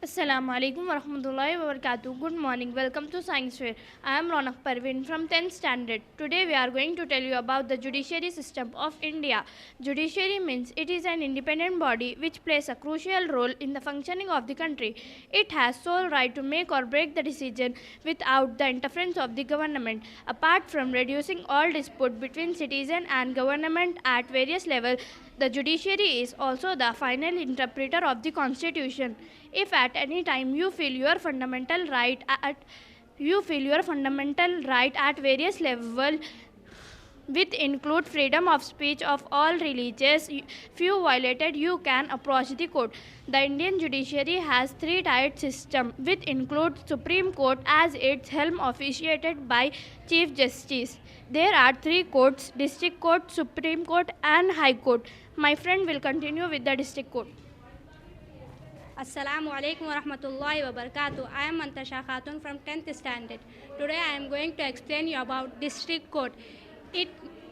Assalamu alaikum warahmatullahi wabarakatuh. Good morning. Welcome to Science Fair. I am Ronak Parvin from 10th standard. Today we are going to tell you about the judiciary system of India. Judiciary means it is an independent body which plays a crucial role in the functioning of the country. It has sole right to make or break the decision without the interference of the government. Apart from reducing all dispute between citizen and government at various levels, the judiciary is also the final interpreter of the constitution. If at any time you feel your fundamental right at various levels, which include freedom of speech of all religious few violated, you can approach the court. The Indian judiciary has three-tiered system, which includes Supreme Court as its helm officiated by Chief Justice. There are three courts: District Court, Supreme Court and High Court. My friend will continue with the District Court. Assalamu alaikum wa rahmatullahi wa barakatuh. I am Mantasha Khatun from 10th standard. Today I am going to explain you about district court. It,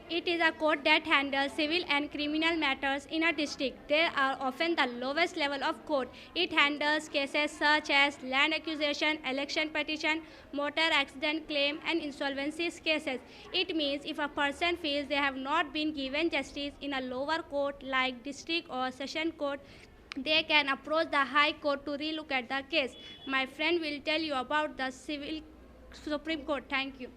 it is a court that handles civil and criminal matters in a district. They are often the lowest level of court. It handles cases such as land acquisition, election petition, motor accident claim and insolvency cases. It means if a person feels they have not been given justice in a lower court like district or session court, they can approach the High Court to relook at the case. My friend will tell you about the civil Supreme Court. Thank you.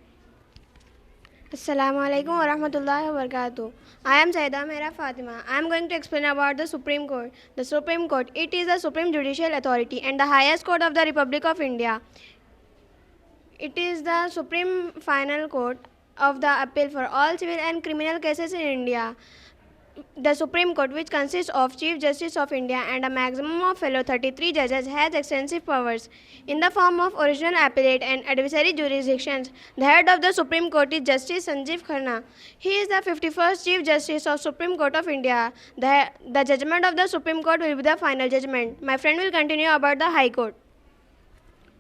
Assalamu alaikum wa rahmatullahi wa barakatuh. I am Saida Mera Fatima. I am going to explain about the Supreme Court. The Supreme Court, it is the supreme judicial authority and the highest court of the Republic of India. It is the supreme final court of the appeal for all civil and criminal cases in India. The Supreme Court, which consists of Chief Justice of India and a maximum of fellow 33 judges, has extensive powers in the form of original appellate and adversary jurisdictions. The head of the Supreme Court is Justice Sanjeev Khanna. He is the 51st Chief Justice of Supreme Court of India. The judgment of the Supreme Court will be the final judgment. My friend will continue about the High Court.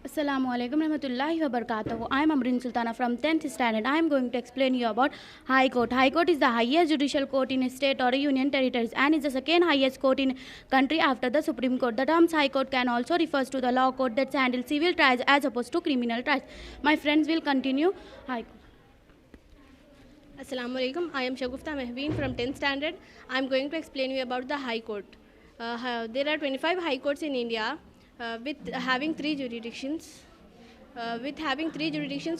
Assalamu alaikum warahmatullahi wabarakatuh. I am Amrin Sultana from 10th standard. I am going to explain you about High Court. High Court is the highest judicial court in a state or a union territories and is the second highest court in country after the Supreme Court. The term High Court can also refers to the law court that handles civil trials as opposed to criminal trials. My friends will continue High Court. Assalamu alaikum. I am Shagufta Mehbeen from 10th standard. I am going to explain you about the High Court. There are 25 High Courts in India with having three jurisdictions.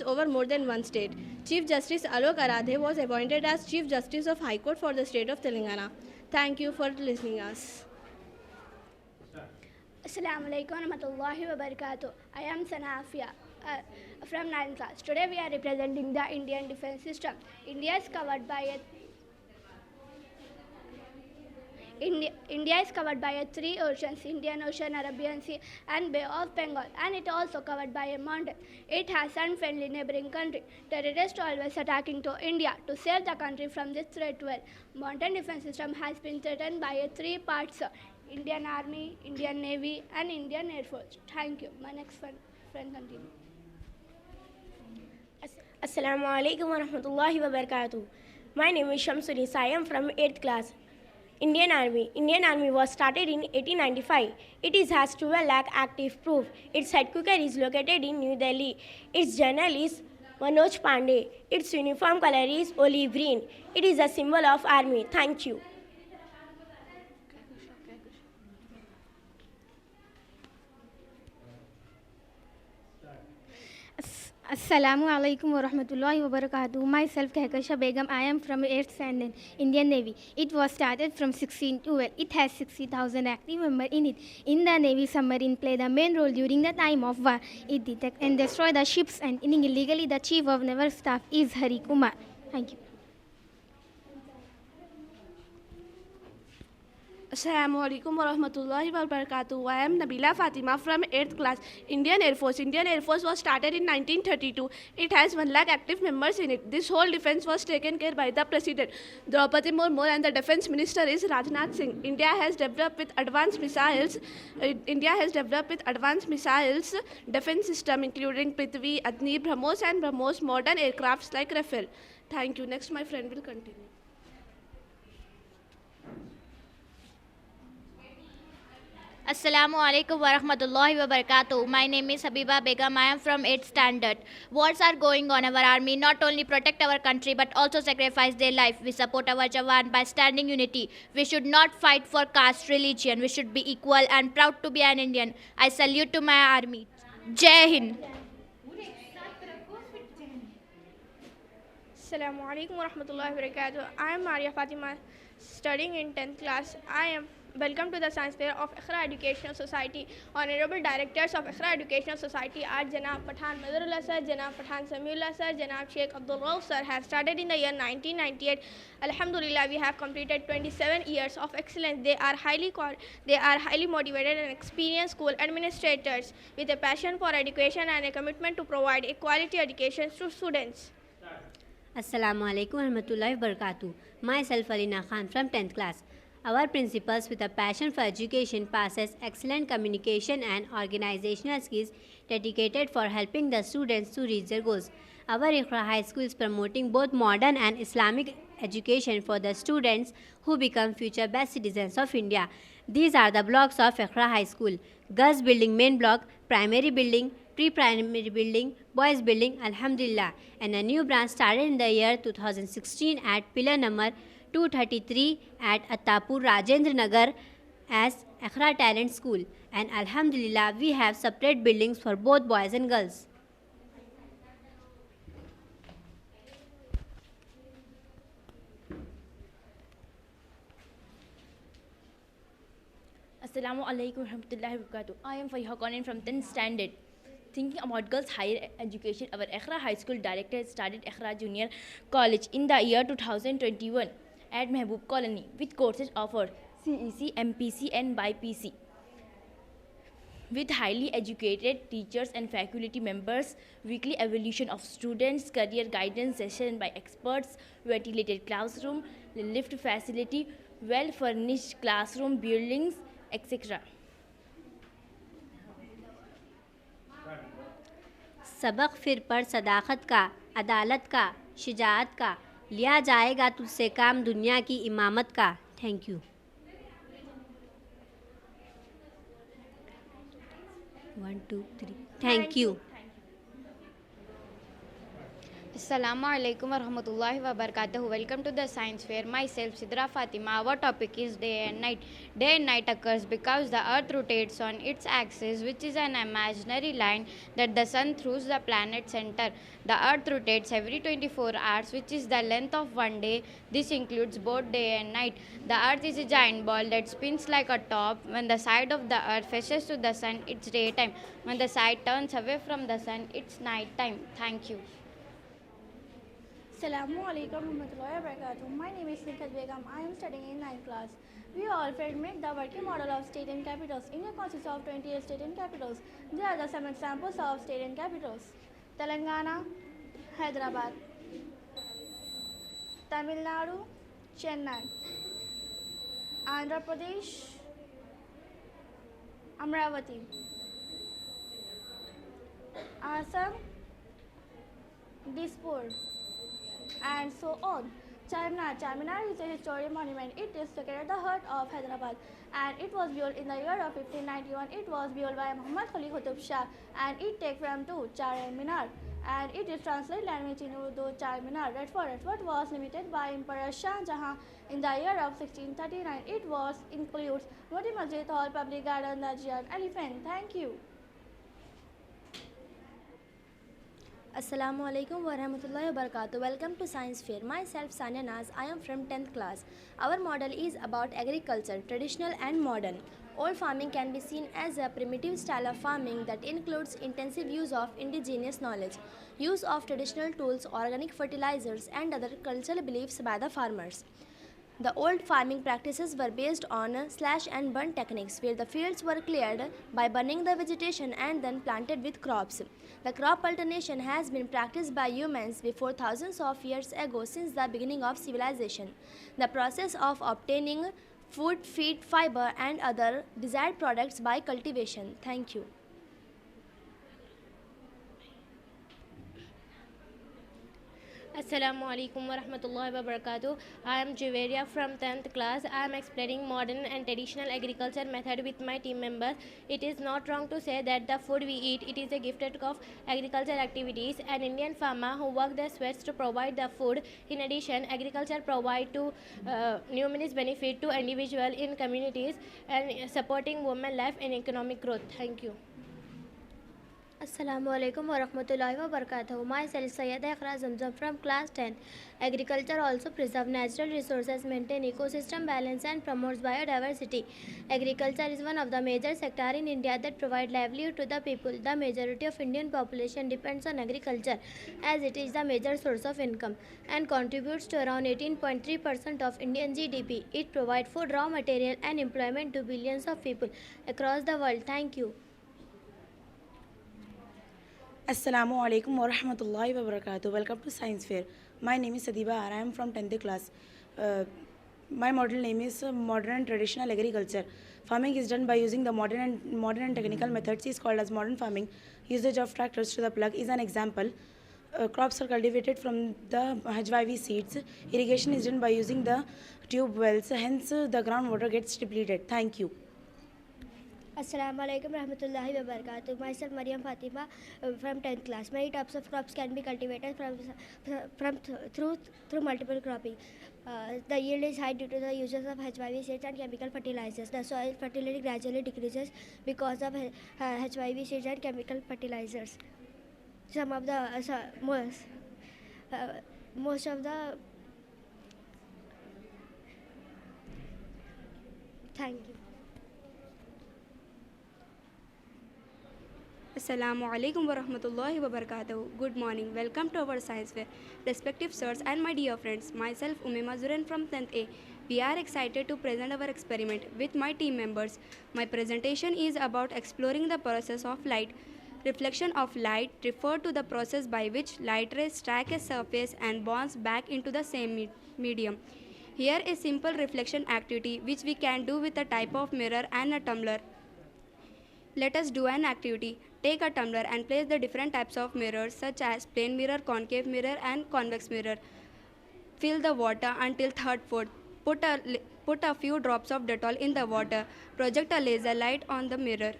Over more than one state. Chief Justice Alok Aradhe was appointed as Chief Justice of High Court for the state of Telangana. Thank you for listening us. Assalamu alaikum warahmatullahi wabarakatuh. I am Sanafia from 9th class. Today we are representing the Indian defense system. India is covered by three oceans: Indian Ocean, Arabian Sea and Bay of Bengal, and it also covered by a mountain. It has unfriendly neighboring country. Terrorists always attacking to India to save the country from this threat. Well, mountain defense system has been threatened by three parts: Indian Army, Indian Navy and Indian Air Force. Thank you. My next friend continue. Assalamu alaikum wa rahmatullahi wa barakatuh. My name is Shamsunis. I am from 8th class. Indian Army was started in 1895. It has 12 lakh active proof. Its headquarters is located in New Delhi. Its general is Manoj Pandey. Its uniform color is olive green. It is a symbol of army. Thank you. Assalamu alaikum wa rahmatullahi wa barakatuh. Myself Kehkasha Begum. I am from 8th standard, Indian Navy. It was started from 1612. It has 60,000 active members in it. In the Navy, submarine play the main role during the time of war. It detect and destroy the ships, and illegally the chief of naval staff is Hari Kumar. Thank you. Assalamu alaikum wa rahmatullahi wa barakatuh. I am Nabila Fatima from 8th class. Indian Air Force was started in 1932. It has 1 lakh active members in it. This whole defense was taken care by the President Draupadi Murmu, and the Defense Minister is Rajnath Singh. India has developed with advanced missiles defense system including Prithvi, Agni, BrahMos and BrahMos modern aircrafts like Rafale. Thank you. Next my friend will continue. Assalamu alaikum wa rahmatullahi wa barakatuh. My name is Habiba Begum. I am from 8th standard. Wars are going on. Our army not only protect our country but also sacrifice their life. We support our Jawan by standing unity. We should not fight for caste, religion. We should be equal and proud to be an Indian. I salute to my army. Jai Hind. Assalamu alaikum wa rahmatullahi wa barakatuh. I am Maria Fatima, studying in 10th class. Welcome to the Science Fair of Ikhra Educational Society. Honorable Directors of Ikhra Educational Society are Janab Pathan Madrullah Sir, Janab Pathan Samiullah Sir, Janab Sheikh Abdul Rauf Sir has started in the year 1998. Alhamdulillah, we have completed 27 years of excellence. They are highly motivated and experienced school administrators with a passion for education and a commitment to provide a quality education to students. Assalamu alaikum warahmatullahi wabarakatuh. Myself Alina Khan from 10th class. Our principals with a passion for education possess excellent communication and organizational skills dedicated for helping the students to reach their goals. Our Iqra High School is promoting both modern and Islamic education for the students who become future best citizens of India. These are the blocks of Iqra High School: Girls Building Main Block, Primary Building, Pre-Primary Building, Boys Building, Alhamdulillah, and a new branch started in the year 2016 at pillar number 233 at Attapur, Rajendra Nagar as Iqra Talent School, and Alhamdulillah we have separate buildings for both boys and girls. Assalamu alaikum warahmatullahi wabarakatuh. I am Faiha Qanin from 10th standard. Thinking about girls' higher education, our Iqra High School director started Iqra Junior College in the year 2021 at Mehboob Colony with courses offered CEC, MPC and BIPC. With highly educated teachers and faculty members, weekly evaluation of students, career guidance session by experts, ventilated classroom, lift facility, well-furnished classroom buildings, etc. सबक फिर पढ़ सदाकत का, अदालत का, शुजाअत का, लिया जाएगा तुझसे काम दुनिया की इमामत का. Thank you. 1 2 3 thank you. Assalamu alaikum warahmatullahi wabarakatuh. Welcome to the Science Fair. Myself Sidra Fatima. Our topic is day and night. Day and night occurs because the earth rotates on its axis, which is an imaginary line that the sun throws the planet's center. The earth rotates every 24 hours, which is the length of one day. This includes both day and night. The earth is a giant ball that spins like a top. When the side of the earth faces to the sun, it's daytime. When the side turns away from the sun, it's night time. Thank you. Assalamu alaikum warahmatullahi wabarakatuh. My name is Nikhat Begum. I am studying in 9th class. We all failed make the working model of state and capitals. India consists of 28 state and capitals. There are the some examples of state and capitals: Telangana, Hyderabad; Tamil Nadu, Chennai; Andhra Pradesh, Amravati; Assam, Dispur, and so on. Charminar is a historic monument. It is located at the heart of Hyderabad, and it was built in the year of 1591. It was built by Muhammad Quli Qutub Shah, and it takes from to Char Minar, and it is translated language in Urdu Charminar. Redfort was limited by Emperor Shah Jahan in the year of 1639. It was includes Moti Masjid Hall, Public Garden, the Giant Elephant. Thank you. Assalamu alaikum warahmatullahi wabarakatuh. Welcome to Science Fair. Myself Sania Naz. I am from 10th class. Our model is about agriculture, traditional and modern. Old farming can be seen as a primitive style of farming that includes intensive use of indigenous knowledge, use of traditional tools, organic fertilizers, and other cultural beliefs by the farmers. The old farming practices were based on slash and burn techniques, where the fields were cleared by burning the vegetation and then planted with crops. The crop alternation has been practiced by humans before thousands of years ago, since the beginning of civilization. The process of obtaining food, feed, fiber, and other desired products by cultivation. Thank you. Assalamu alaikum wa rahmatullahi wa barakatuh. I am Juveria from 10th class. I am explaining modern and traditional agriculture method with my team members. It is not wrong to say that the food we eat, it is a gifted of agricultural activities. An Indian farmer who work their sweats to provide the food. In addition, agriculture provide to numerous benefit to individual in communities and supporting women life and economic growth. Thank you. Assalamu alaikum wa rahmatullahi wa barakatuh. Myself Sayyida Iqra Zamzam from class 10. Agriculture also preserves natural resources, maintain ecosystem balance and promotes biodiversity. Agriculture is one of the major sectors in India that provide livelihood to the people. The majority of Indian population depends on agriculture as it is the major source of income and contributes to around 18.3% of Indian GDP. It provides food, raw material and employment to billions of people across the world. Thank you. Assalamu alaikum wa rahmatullahi wa barakatuh. Welcome to Science Fair. My name is Sadiba Ara. I am from 10th class. My model name is Modern and Traditional Agriculture. Farming is done by using the modern and technical methods is called as modern farming. Usage of tractors to the plug is an example. Crops are cultivated from the HYV seeds. Irrigation is done by using the tube wells. Hence, the groundwater gets depleted. Thank you. Assalamu alaikum rahmatullahi wa barakatuh. Myself Maryam Fatima from 10th class. Many types of crops can be cultivated through multiple cropping. The yield is high due to the uses of HYV seeds and chemical fertilizers. The soil fertility gradually decreases because of HYV seeds and chemical fertilizers. Most of the thank you. Assalamu alaikum wa rahmatullahi wa barakatuh. Good morning. Welcome to our science fair. Respective sirs and my dear friends, myself Umema Zuren from 10th A. We are excited to present our experiment with my team members. My presentation is about exploring the process of light. Reflection of light refer to the process by which light rays strike a surface and bounce back into the same medium. Here a simple reflection activity which we can do with a type of mirror and a tumbler. Let us do an activity. Take a tumbler and place the different types of mirrors such as plane mirror, concave mirror and convex mirror. Fill the water until third foot. Put a few drops of Dettol in the water. Project a laser light on the mirror.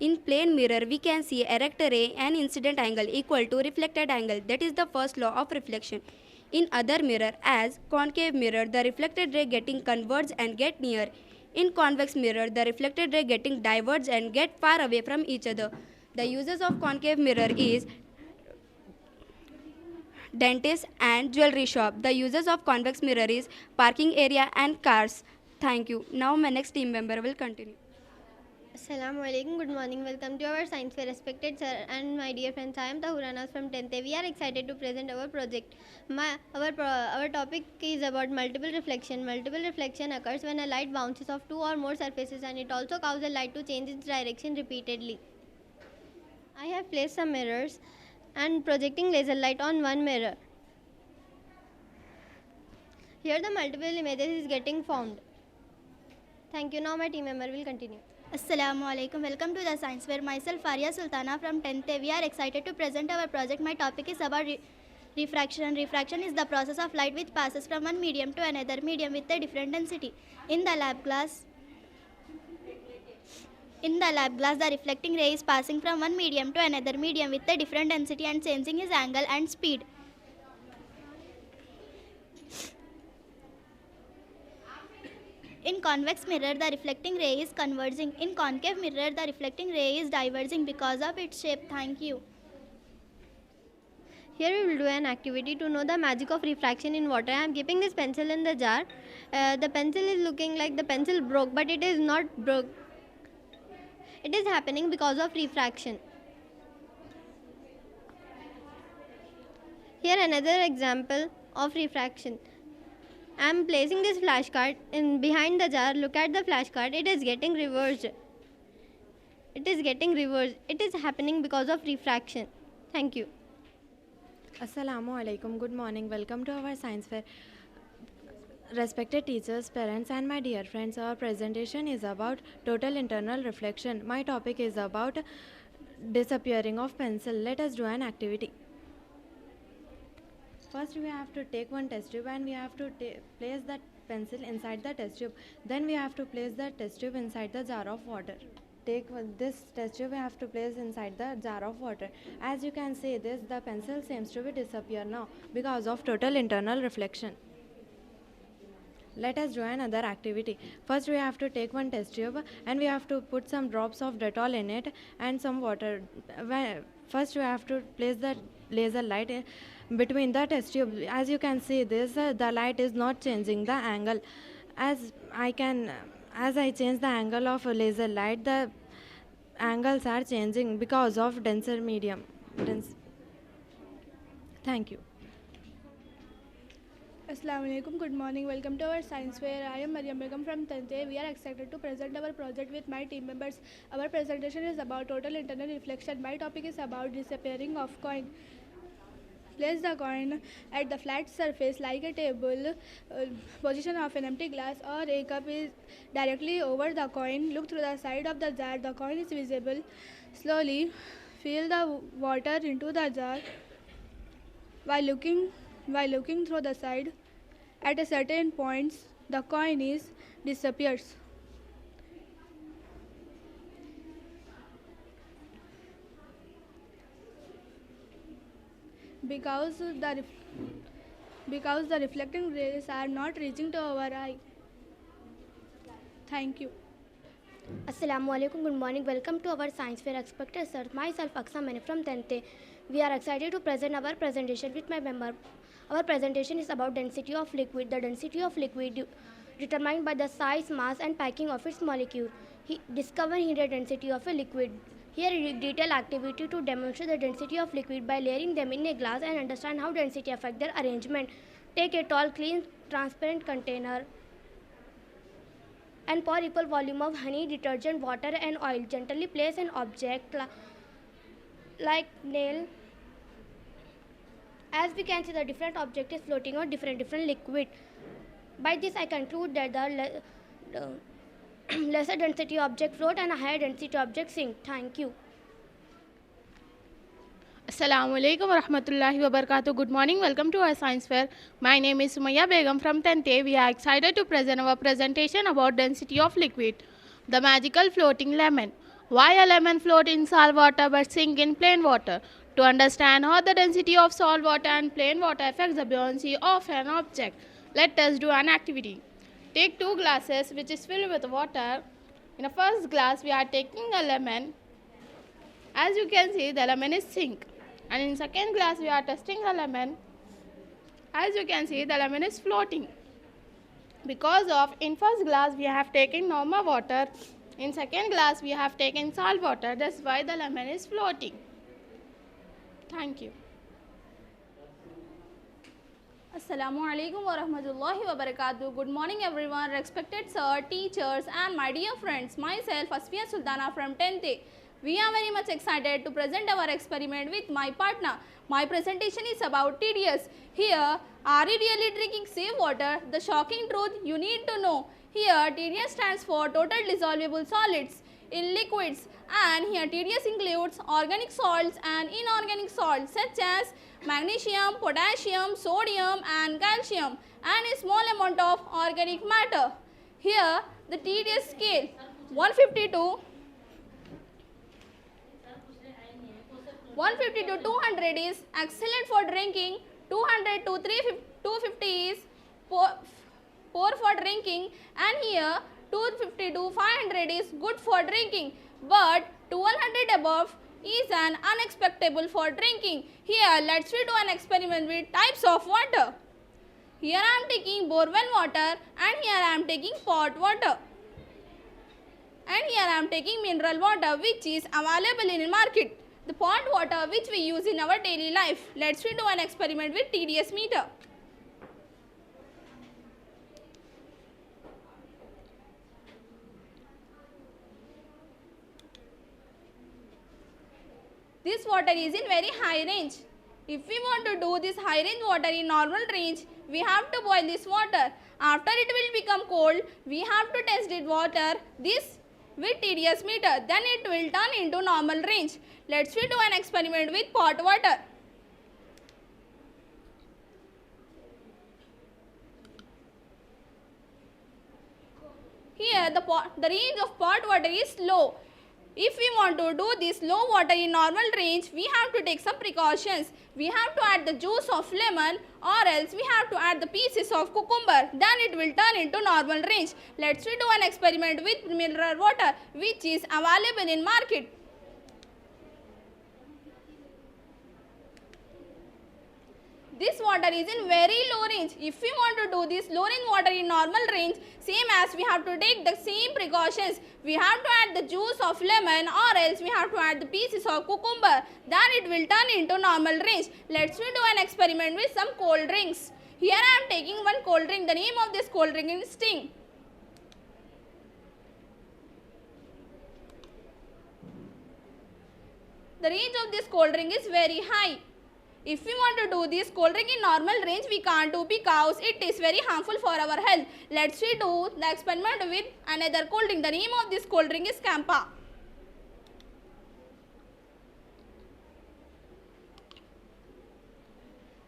In plane mirror, we can see erect ray and incident angle equal to reflected angle. That is the first law of reflection. In other mirror, as concave mirror, the reflected ray getting converged and get near. In convex mirror, the reflected ray getting diverged and get far away from each other. The uses of concave mirror is dentist and jewelry shop. The uses of convex mirror is parking area and cars. Thank you. Now my next team member will continue. Assalamu alaikum. Good morning. Welcome to our science fair, respected sir and my dear friends. I am Tahura Naz from 10th A. We are excited to present our project. Our topic is about multiple reflection. Multiple reflection occurs when a light bounces off two or more surfaces, and it also causes the light to change its direction repeatedly. I have placed some mirrors and projecting laser light on one mirror. Here the multiple images is getting formed. Thank you. Now my team member will continue. Assalamu alaikum. Welcome to the science fair. Myself Faria Sultana from 10th A. We are excited to present our project. My topic is about refraction. Refraction is the process of light which passes from one medium to another medium with a different density. In the lab glass, the reflecting ray is passing from one medium to another medium with a different density and changing its angle and speed. In convex mirror, the reflecting ray is converging. In concave mirror, the reflecting ray is diverging because of its shape. Thank you. Here we will do an activity to know the magic of refraction in water. I am keeping this pencil in the jar. The pencil is looking like the pencil broke, but it is not broke. It is happening because of refraction. Here another example of refraction. I am placing this flashcard behind the jar. Look at the flashcard. It is getting reversed. It is happening because of refraction. Thank you. Assalamu alaikum. Good morning. Welcome to our science fair. Respected teachers, parents and my dear friends, our presentation is about total internal reflection. My topic is about disappearing of pencil. Let us do an activity. First we have to take one test tube and we have to place that pencil inside the test tube. Then we have to place the test tube inside the jar of water. This test tube we have to place inside the jar of water. As you can see this, the pencil seems to be disappear now because of total internal reflection. Let us do another activity. First we have to take one test tube and we have to put some drops of Dettol in it and some water. First we have to place the laser light between the test tube. As you can see this, the light is not changing the angle. As I change the angle of a laser light, the angles are changing because of denser medium. Thank you. Assalamu alaikum, good morning, welcome to our science fair. I am Mariam Begum from 10th A. We are excited to present our project with my team members. Our presentation is about total internal reflection. My topic is about disappearing of coin. Place the coin at the flat surface like a table. Position of an empty glass or a cup is directly over the coin. Look through the side of the jar. The coin is visible. Slowly fill the water into the jar while looking through the side. At a certain point, the coin disappears. Because the reflecting rays are not reaching to our eye. Thank you. Assalamu alaikum, good morning, welcome to our science fair. Expected sir, myself Aksa Mane from 10th A. We are excited to present our presentation with my member. Our presentation is about density of liquid. The density of liquid determined by the size, mass and packing of its molecule. Discover hidden density of a liquid. Here is detailed activity to demonstrate the density of liquid by layering them in a glass and understand how density affects their arrangement. Take a tall, clean, transparent container and pour equal volume of honey, detergent, water and oil. Gently place an object like nail. As we can see, the different object is floating on different liquid. By this I conclude that the lesser density object float and a higher density object sink. Thank you. Assalamu alaikum wa rahmatullahi wa barakatuh. Good morning, welcome to our science fair. My name is Sumaya Begum from 10th A. We are excited to present our presentation about density of liquid. The magical floating lemon. Why a lemon float in salt water but sink in plain water? To understand how the density of salt water and plain water affects the buoyancy of an object, let us do an activity. Take two glasses which is filled with water. In the first glass we are taking a lemon. As you can see, the lemon is sink. And in second glass we are testing the lemon. As you can see, the lemon is floating. Because of in first glass we have taken normal water, in second glass we have taken salt water. That's why the lemon is floating. Thank you. Assalamu alaikum wa rahmatullahi wa barakatuh. Good morning everyone, respected sir, teachers and my dear friends. Myself Asfiya Sultana from 10th A. We are very much excited to present our experiment with my partner. My presentation is about TDS. Here, are you really drinking safe water? The shocking truth you need to know. Here, TDS stands for total dissolvable solids in liquids, and here TDS includes organic salts and inorganic salts such as magnesium, potassium, sodium and calcium, and a small amount of organic matter. Here the TDS scale 150 to 200 is excellent for drinking, 200 to 250 is poor for drinking, and here 250 to 500 is good for drinking, but 1200 above is an unacceptable for drinking. Here let's do an experiment with types of water. Here I am taking borewell water, and here I am taking pot water, and here I am taking mineral water which is available in the market. The pot water which we use in our daily life. Let's do an experiment with TDS meter. This water is in very high range. If we want to do this high range water in normal range, we have to boil this water. After it will become cold, we have to test it water this with TDS meter. Then it will turn into normal range. Let's do an experiment with pot water. Here the range of pot water is low. If we want to do this low water in normal range, we have to take some precautions. We have to add the juice of lemon, or else we have to add the pieces of cucumber. Then it will turn into normal range. Let's do an experiment with mineral water which is available in market. This water is in very low range. If we want to do this low range water in normal range, same as we have to take the same precautions. We have to add the juice of lemon, or else we have to add the pieces of cucumber. Then it will turn into normal range. Let's do an experiment with some cold drinks. Here I am taking one cold drink. The name of this cold drink is Sting. The range of this cold drink is very high. If we want to do this cold drink in normal range, we can't do because it is very harmful for our health. Let's do the experiment with another cold drink. The name of this cold drink is Campa.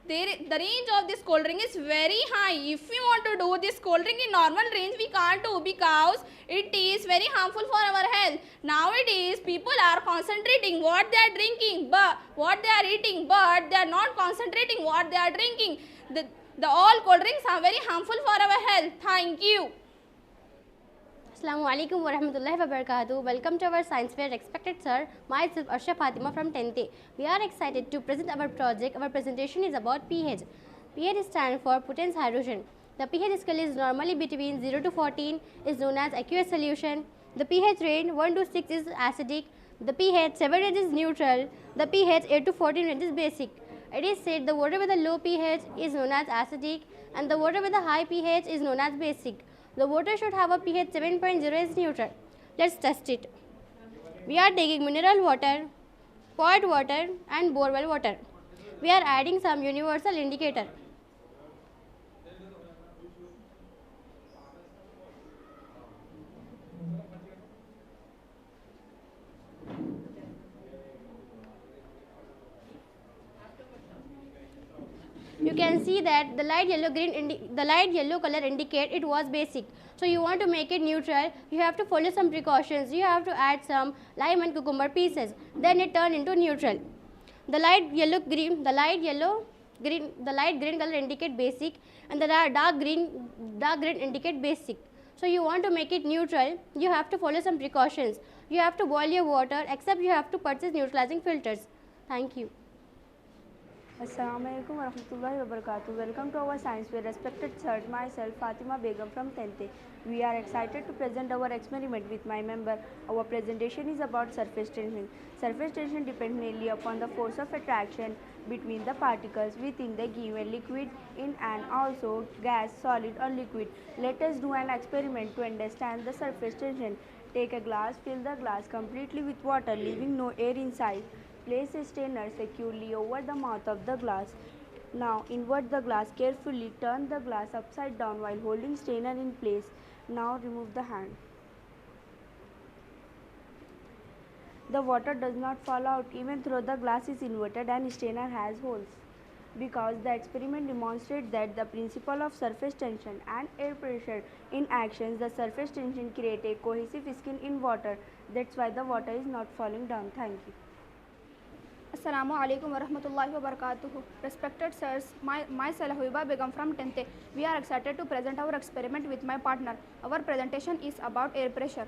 The range of this cold drink is very high. If we want to do this cold drink in normal range, we can't do because it is very harmful for our health. Nowadays, people are concentrating what they are drinking, but what they are eating, but they are not concentrating what they are drinking. The all cold drinks are very harmful for our health. Thank you. Assalamu alaikum wa rahmatullahi wa barakatuh. Welcome to our science fair. Respected sir, myself Arsha Fatima from 10th A. We are excited to present our project. Our presentation is about pH. pH stands for potence hydrogen. The pH scale is normally between 0 to 14, is known as aqueous solution. The pH range 1 to 6 is acidic. The pH 7 range is neutral. The pH 8 to 14 range is basic. It is said the water with a low pH is known as acidic, and the water with a high pH is known as basic. The water should have a pH 7.0 as neutral. Let's test it. We are taking mineral water, pot water and borewell water. We are adding some universal indicator. You can see that the light yellow color indicate it was basic. So you want to make it neutral, you have to follow some precautions. You have to add some lime and cucumber pieces. Then it turn into neutral. The light green color indicate basic, and the dark green indicate basic. So you want to make it neutral, you have to follow some precautions. You have to boil your water, except you have to purchase neutralizing filters. Thank you. Assalamualaikum warahmatullahi wabarakatuh. Welcome to our science fair. Respected sir, myself Fatima Begum from 10th A. We are excited to present our experiment with my member. Our presentation is about surface tension. Surface tension depends mainly upon the force of attraction between the particles within the given liquid in and also gas, solid or liquid. Let us do an experiment to understand the surface tension. Take a glass, fill the glass completely with water, leaving no air inside. Place a strainer securely over the mouth of the glass. Now invert the glass carefully. Turn the glass upside down while holding strainer in place. Now remove the hand. The water does not fall out even though the glass is inverted and strainer has holes, because the experiment demonstrates that the principle of surface tension and air pressure in actions, the surface tension creates a cohesive skin in water. That's why the water is not falling down. Thank you. Assalamu alaikum wa rahmatullahi wa barakatuh. Respected sirs, myself Habiba Begum from 10th A. We are excited to present our experiment with my partner. Our presentation is about air pressure.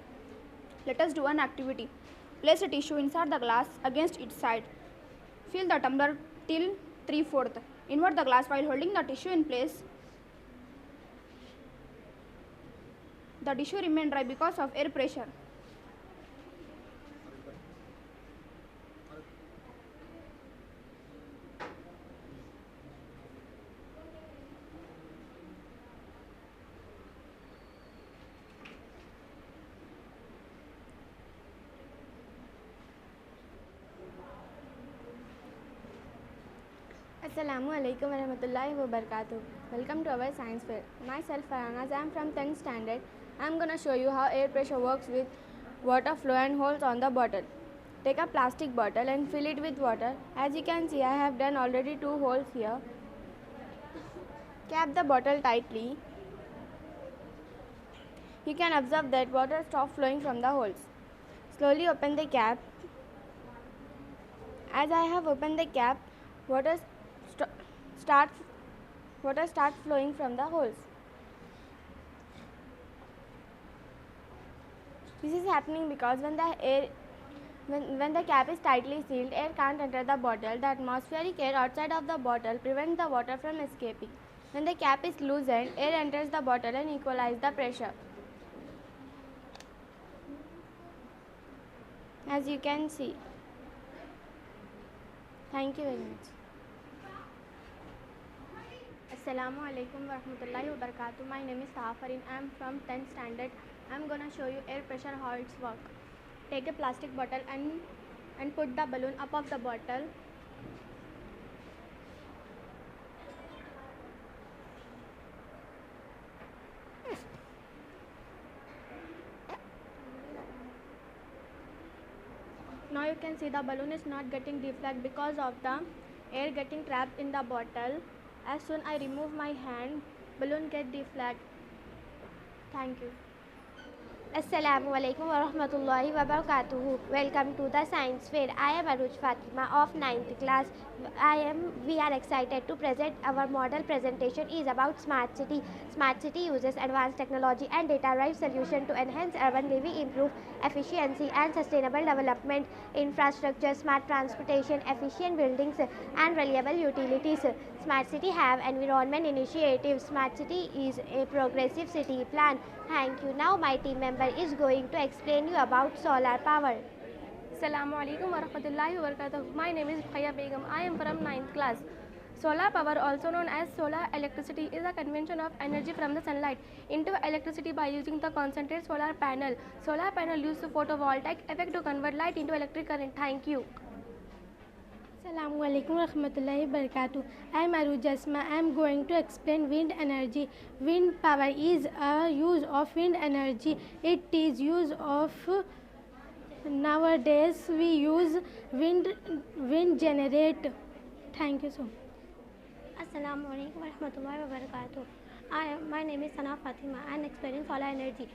Let us do an activity. Place a tissue inside the glass against its side. Fill the tumbler till 3/4. Invert the glass while holding the tissue in place. The tissue remains dry because of air pressure. Assalamu alaikum warahmatullahi wabarakatuh. Welcome to our science fair. Myself Farhanaz, I am from 10th standard. I am going to show you how air pressure works with water flow and holes on the bottle. Take a plastic bottle and fill it with water. As you can see, I have done already 2 holes here. Cap the bottle tightly. you can observe that water stops flowing from the holes. Slowly open the cap. As I have opened the cap, water starts flowing from the holes. This is happening because when the cap is tightly sealed, air can't enter the bottle. The atmospheric air outside of the bottle prevents the water from escaping. When the cap is loosened, air enters the bottle and equalizes the pressure. As you can see. Thank you very much. Assalamu alaikum warahmatullahi wabarakatuh. My name is Safarin. I am from 10th standard. I am gonna show you air pressure how it's work. Take a plastic bottle and put the balloon up of the bottle. Now you can see the balloon is not getting deflated because of the air getting trapped in the bottle. As soon I remove my hand, balloon get deflated. Thank you. Assalamu alaikum warahmatullahi wabarakatuh. Welcome to the science fair. I am Aruj Fatima of 9th class. We are excited to present our model presentation is about smart city. Smart city uses advanced technology and data-driven solution to enhance urban living, improve efficiency and sustainable development, infrastructure, smart transportation, efficient buildings and reliable utilities. Smart city have environment initiatives. Smart city is a progressive city plan. Thank you. Now my team member is going to explain you about solar power. Assalamu alaikum warahmatullahi wabarakatuh. My name is Ruqayya Begum. I am from 9th class. Solar power, also known as solar electricity, is a conversion of energy from the sunlight into electricity by using the concentrated solar panel. Solar panel uses photovoltaic effect to convert light into electric current. Thank you. Assalamu alaikum warahmatullahi wabarakatuh. I am Aru Jasma. I am going to explain wind energy. Wind power is a use of wind energy. It is use of nowadays we use wind generate. Thank you so much. Assalamu alaikum warahmatullahi wabarakatuh. My name is Sana Fatima. I am explaining solar energy.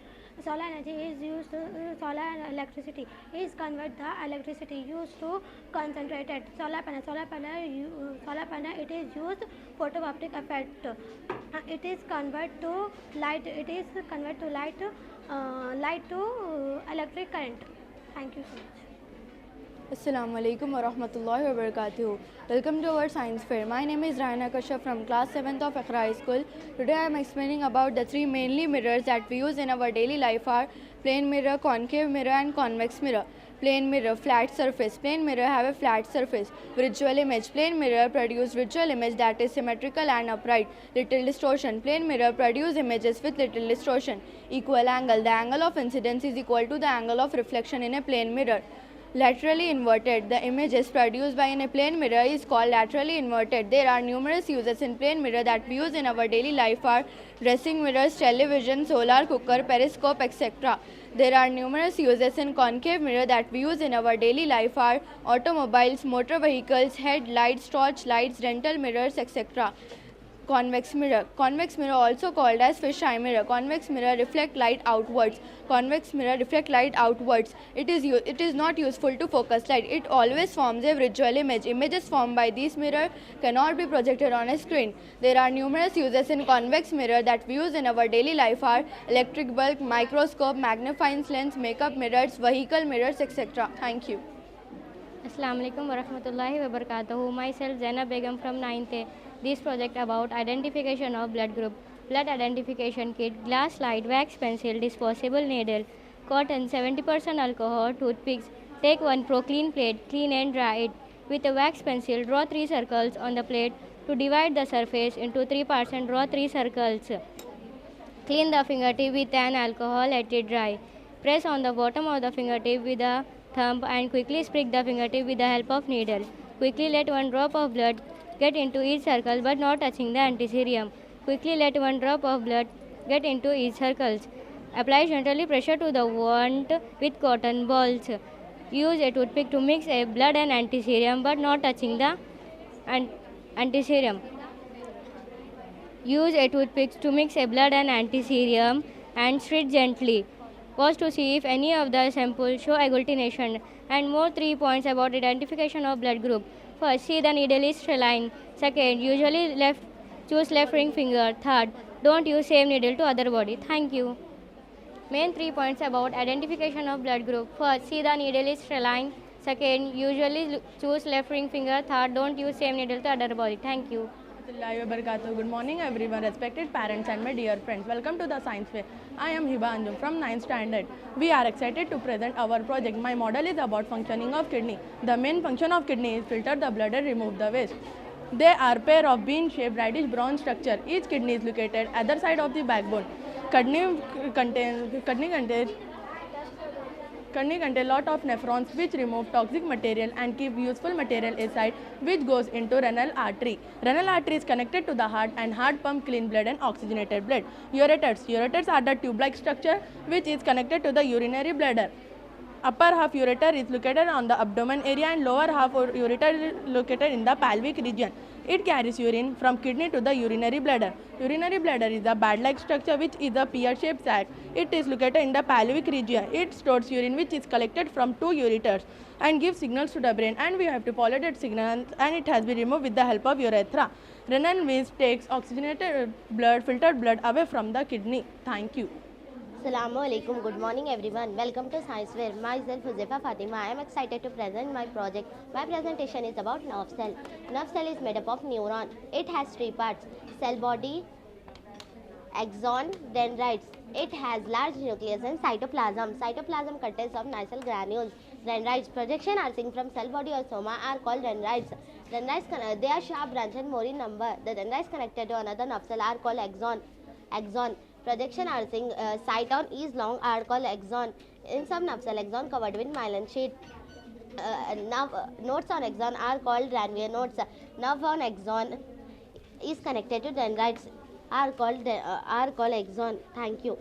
Solar energy is used to solar electricity is convert the electricity used to concentrated solar panel. Solar panel it is used photovoltaic effect. It is convert to light. It is convert to light to electric current. Thank you so much. Assalamu alaikum warahmatullahi wabarakatuh. Welcome to our science fair. My name is Raina Kashyap from class 7th of Iqra High School. Today I am explaining about the three mainly mirrors that we use in our daily life are plane mirror, concave mirror and convex mirror. Plane mirror, flat surface. Plane mirror have a flat surface. Visual image. Plane mirror produce visual image that is symmetrical and upright. Little distortion. Plane mirror produce images with little distortion. Equal angle. The angle of incidence is equal to the angle of reflection in a plane mirror. Laterally inverted. The images produced by a plane mirror is called laterally inverted. There are numerous uses in plane mirror that we use in our daily life are dressing mirrors, television, solar cooker, periscope, etc. There are numerous uses in concave mirror that we use in our daily life are automobiles, motor vehicles, headlights, torch lights, rental mirrors, etc. Convex mirror. Convex mirror also called as fisheye mirror. Convex mirror reflect light outwards. Convex mirror reflect light outwards. It is not useful to focus light. It always forms a visual image. Images formed by these mirror cannot be projected on a screen. There are numerous uses in convex mirror that we use in our daily life are electric bulb, microscope, magnifying lens, makeup mirrors, vehicle mirrors, etc. Thank you. Assalamu alaikum warahmatullahi wabarakatuh. Myself Zainab Begum from 9th A. This project about identification of blood group, blood identification kit, glass slide, wax pencil, disposable needle, cotton, 70% alcohol, toothpicks. Take one clean plate, clean and dry it. With a wax pencil, draw 3 circles on the plate. To divide the surface into 3 parts and draw 3 circles. Clean the fingertip with an alcohol, let it dry. Press on the bottom of the fingertip with a thumb and quickly prick the fingertip with the help of needle. Quickly let 1 drop of blood get into each circle but not touching the anticerium. Quickly let 1 drop of blood get into each circles. Apply gently pressure to the wound with cotton balls. Use a toothpick to mix a blood and anticerium but not touching the anticerium. Use a toothpick to mix a blood and anticerium and stir gently. Pause to see if any of the samples show agglutination. And more 3 points about identification of blood group. First, see the needle is saline. Second, usually choose left ring finger. Third, don't use same needle to other body. Thank you. Main 3 points about identification of blood group. First, see the needle is saline. Second, usually choose left ring finger. Third, don't use same needle to other body. Thank you. Good morning everyone, respected parents and my dear friends. Welcome to the Science Fair. I am Hiba Anjum from 9th standard. We are excited to present our project. My model is about functioning of kidney. The main function of kidney is filter the blood and remove the waste. They are pair of bean-shaped reddish brown structure. Each kidney is located at the side of the backbone. Kidney contain lot of nephrons which remove toxic material and keep useful material aside, which goes into renal artery. Renal artery is connected to the heart and heart pump clean blood and oxygenated blood. Ureters are the tube-like structure which is connected to the urinary bladder. Upper half ureter is located on the abdomen area and lower half ureter is located in the pelvic region. It carries urine from kidney to the urinary bladder. Urinary bladder is a bag-like structure which is a pear-shaped sac. It is located in the pelvic region. It stores urine which is collected from two ureters and gives signals to the brain, and we have to follow that signal, and it has been removed with the help of urethra. Renal veins takes oxygenated blood, filtered blood away from the kidney. Thank you. Assalamu alaikum. Good morning everyone. Welcome to Science Fair. Myself Huzefa Fatima. I am excited to present my project. My presentation is about nerve cell. Nerve cell is made up of neuron. It has three parts: cell body, axon, dendrites. It has large nucleus and cytoplasm. Cytoplasm contains of nasal granules. Dendrites, projection arising from cell body or soma, are called dendrites. Dendrites, they are sharp branch and more in number. The dendrites connected to another nerve cell are called axon. Projection arising cyton is long are called axon. In some nerve cell, axon covered with myelin sheet. Nodes on axon are called Ranvier nodes. Nerve on axon is connected to dendrites are called axon. Thank you.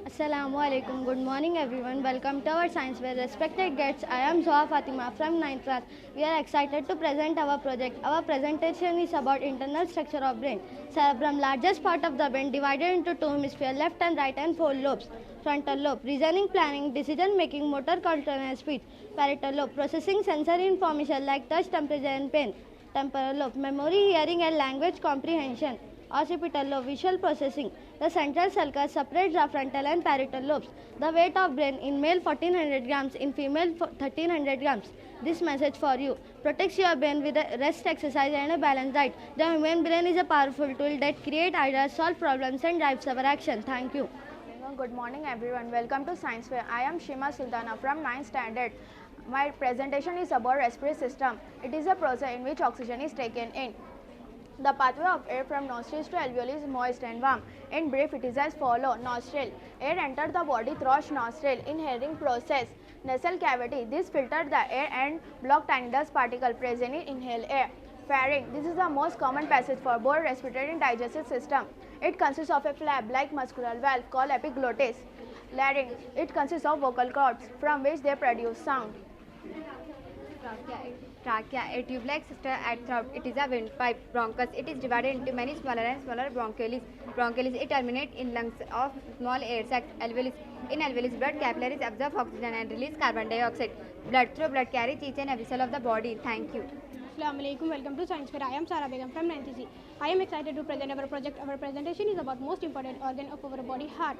Assalamu alaikum. Good morning everyone. Welcome to our science fair. Respected guests, I am Zoha Fatima from 9th class. We are excited to present our project. Our presentation is about internal structure of brain. Cerebrum, largest part of the brain, divided into two hemispheres, left and right, and four lobes. Frontal lobe, reasoning, planning, decision making, motor control and speech. Parietal lobe, processing sensory information like touch, temperature and pain. Temporal lobe, memory, hearing and language comprehension. Occipital lobe, visual processing. The central sulcus separates the frontal and parietal lobes. The weight of brain in male 1400 grams, in female 1300 grams. This message for you: protects your brain with a rest, exercise and a balanced diet. The human brain is a powerful tool that creates ideas, solve problems and drives our action. Thank you. Good morning everyone. Welcome to Science Fair. I am Shima Sultana from 9th standard. My presentation is about respiratory system. It is a process in which oxygen is taken in. The pathway of air from nostrils to alveoli is moist and warm. In brief, it is as follows. Nostril. Air enters the body through nostril. Inhaling process. Nasal cavity. This filters the air and blocks tiny dust particles present in inhaled air. Pharynx. This is the most common passage for both respiratory and digestive system. It consists of a flap-like muscular valve called epiglottis. Larynx. It consists of vocal cords from which they produce sound. Trachea, a tube-like structure at throat. It is a windpipe. Bronchus, it is divided into many smaller and smaller bronchioles. Bronchioles, it terminates in lungs of small air sacs. Alveolus, in alveolus, blood capillaries absorb oxygen and release carbon dioxide. Blood through blood carries each and every cell of the body. Thank you. Assalamu alaikum. Welcome to Science Fair. I am Sara Begum from 9th C. I am excited to present our project. Our presentation is about most important organ of our body, heart.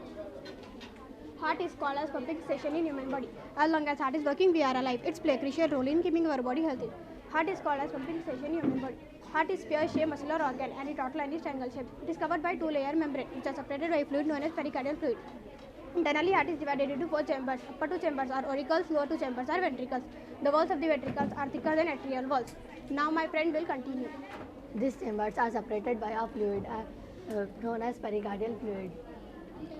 Heart is called as pumping station in human body. As long as heart is working, we are alive. It's play a crucial role in keeping our body healthy. Heart is called as pumping station in human body. Heart is spear-shaped muscular organ and its outline is triangle shaped. It is covered by two-layer membrane which are separated by fluid known as pericardial fluid. Internally, heart is divided into four chambers. Upper two chambers are auricles, lower two chambers are ventricles. The walls of the ventricles are thicker than arterial walls. Now my friend will continue. These chambers are separated by a fluid known as pericardial fluid.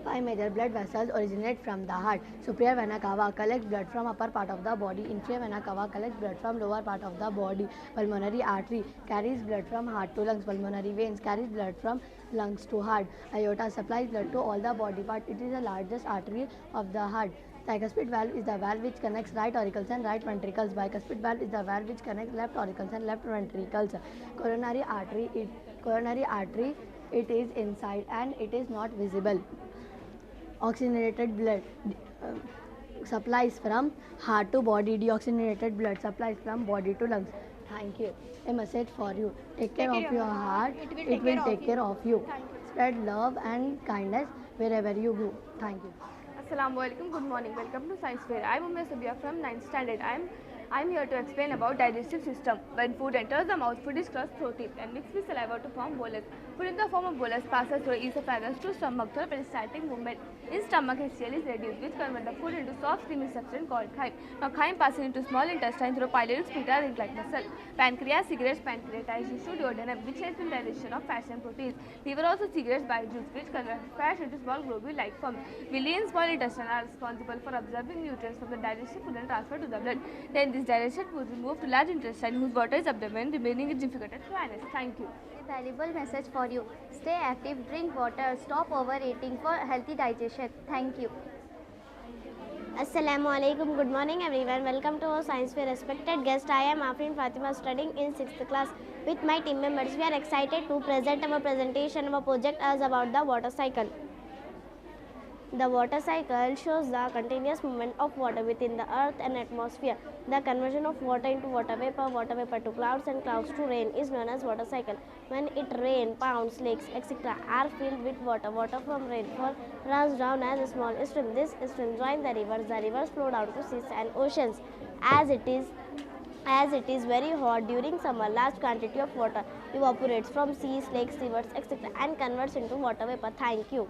Five major blood vessels originate from the heart. Superior vena cava collects blood from upper part of the body. Inferior vena cava collects blood from lower part of the body. Pulmonary artery carries blood from heart to lungs. Pulmonary veins carries blood from lungs to heart. Aorta supplies blood to all the body parts. It is the largest artery of the heart. Tricuspid valve is the valve which connects right auricles and right ventricles. Bicuspid valve is the valve which connects left auricles and left ventricles. Coronary artery, it is inside and it is not visible. oxygenated blood supplies from heart to body. Deoxygenated blood supplies from body to lungs. Thank you. A message for you. Take care of your heart. It will take care of you. Spread love and kindness wherever you go. Thank you. Assalamu alaikum. Good morning. Welcome to Science Fair. I am Umme Sabia from 9th standard. I am here to explain about digestive system. When food enters the mouth, food is crushed through teeth and mixed with saliva to form bolus. Food in the form of bolus passes through esophagus to stomach through peristaltic movement. In stomach, HCl is reduced, which converts the food into soft creamy substance called chyme. Now chyme passes into small intestine through pylorus sphincter ring like muscle. Pancreas secretes pancreatitis tissue duodenum, which helps in digestion of fats and proteins. Liver also secretes bile juice, which converts fats into small globule-like form. Villi and small intestine are responsible for absorbing nutrients from the digested food and transfer to the blood. Then this digested food is moved to large intestine, whose water is abdomen, remaining insignificant through anus. Thank you. A valuable message for you. Stay active, drink water, stop overeating for healthy digestion. Thank you. Assalamu alaikum. Good morning everyone. Welcome to our science fair. Respected guest, I am Afrin Fatima, studying in 6th class with my team members. We are excited to present our presentation. Our project is about the water cycle. The water cycle shows the continuous movement of water within the earth and atmosphere. The conversion of water into water vapor to clouds and clouds to rain is known as water cycle. When it rains, ponds, lakes, etc. are filled with water. Water from rainfall runs down as a small stream. This stream joins the rivers flow down to seas and oceans. As it is very hot during summer, large quantity of water evaporates from seas, lakes, rivers, etc. and converts into water vapor. Thank you.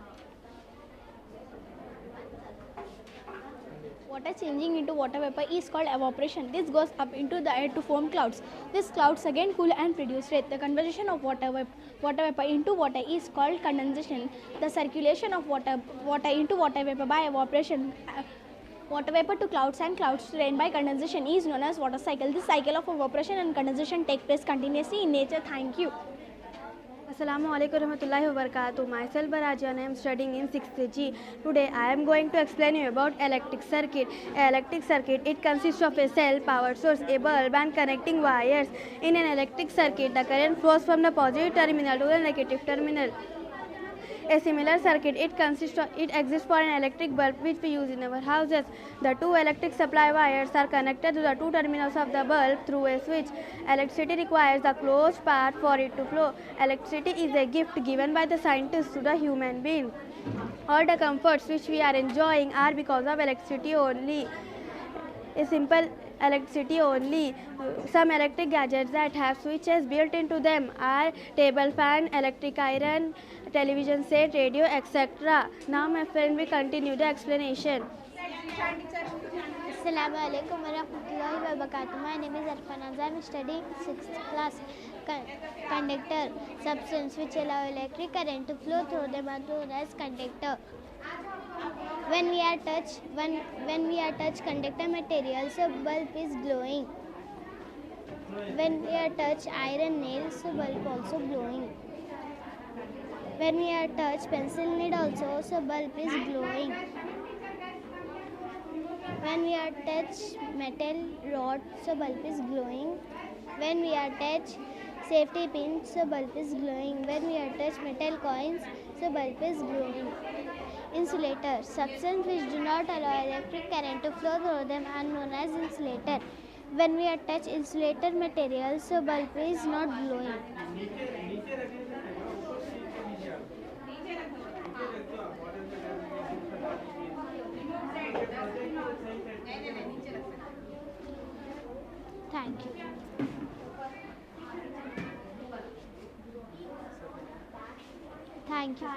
Water changing into water vapor is called evaporation. This goes up into the air to form clouds. These clouds again cool and produce rain. The conversion of water vapor into water is called condensation. The circulation of water into water vapor by evaporation, water vapor to clouds and clouds to rain by condensation is known as water cycle. This cycle of evaporation and condensation take place continuously in nature. Thank you. Assalamu alaikum warahmatullahi wabarakatuh. Myself Barajan, I am studying in 6th G. Today I am going to explain you about electric circuit. Electric circuit, it consists of a cell, power source, a bulb and connecting wires. In an electric circuit, the current flows from the positive terminal to the negative terminal. A similar circuit, it exists for an electric bulb which we use in our houses. The two electric supply wires are connected to the two terminals of the bulb through a switch. Electricity requires the closed path for it to flow. Electricity is a gift given by the scientists to the human being. All the comforts which we are enjoying are because of electricity only. A simple electricity only. Some electric gadgets that have switches built into them are table fan, electric iron, television set, radio, etc. Now my friend will continue the explanation. Assalamu alaikum warahmatullahi wabarakatuh. My name is Arfan Azam. I am studying 6th class. Conductor, substance which allow electric current to flow through them are known as conductor. When we are touch conductor materials, so bulb is glowing. When we are touch iron nails, so bulb also glowing. When we are touch pencil lead also, so bulb is glowing. When we are touch metal rod, so bulb is glowing. When we are touch safety pins, so bulb is glowing. When we are touch metal coins, so bulb is glowing. Insulator, substance which do not allow electric current to flow through them are known as insulator. When we touch insulator materials, so bulb is not glowing. Thank you. Thank you.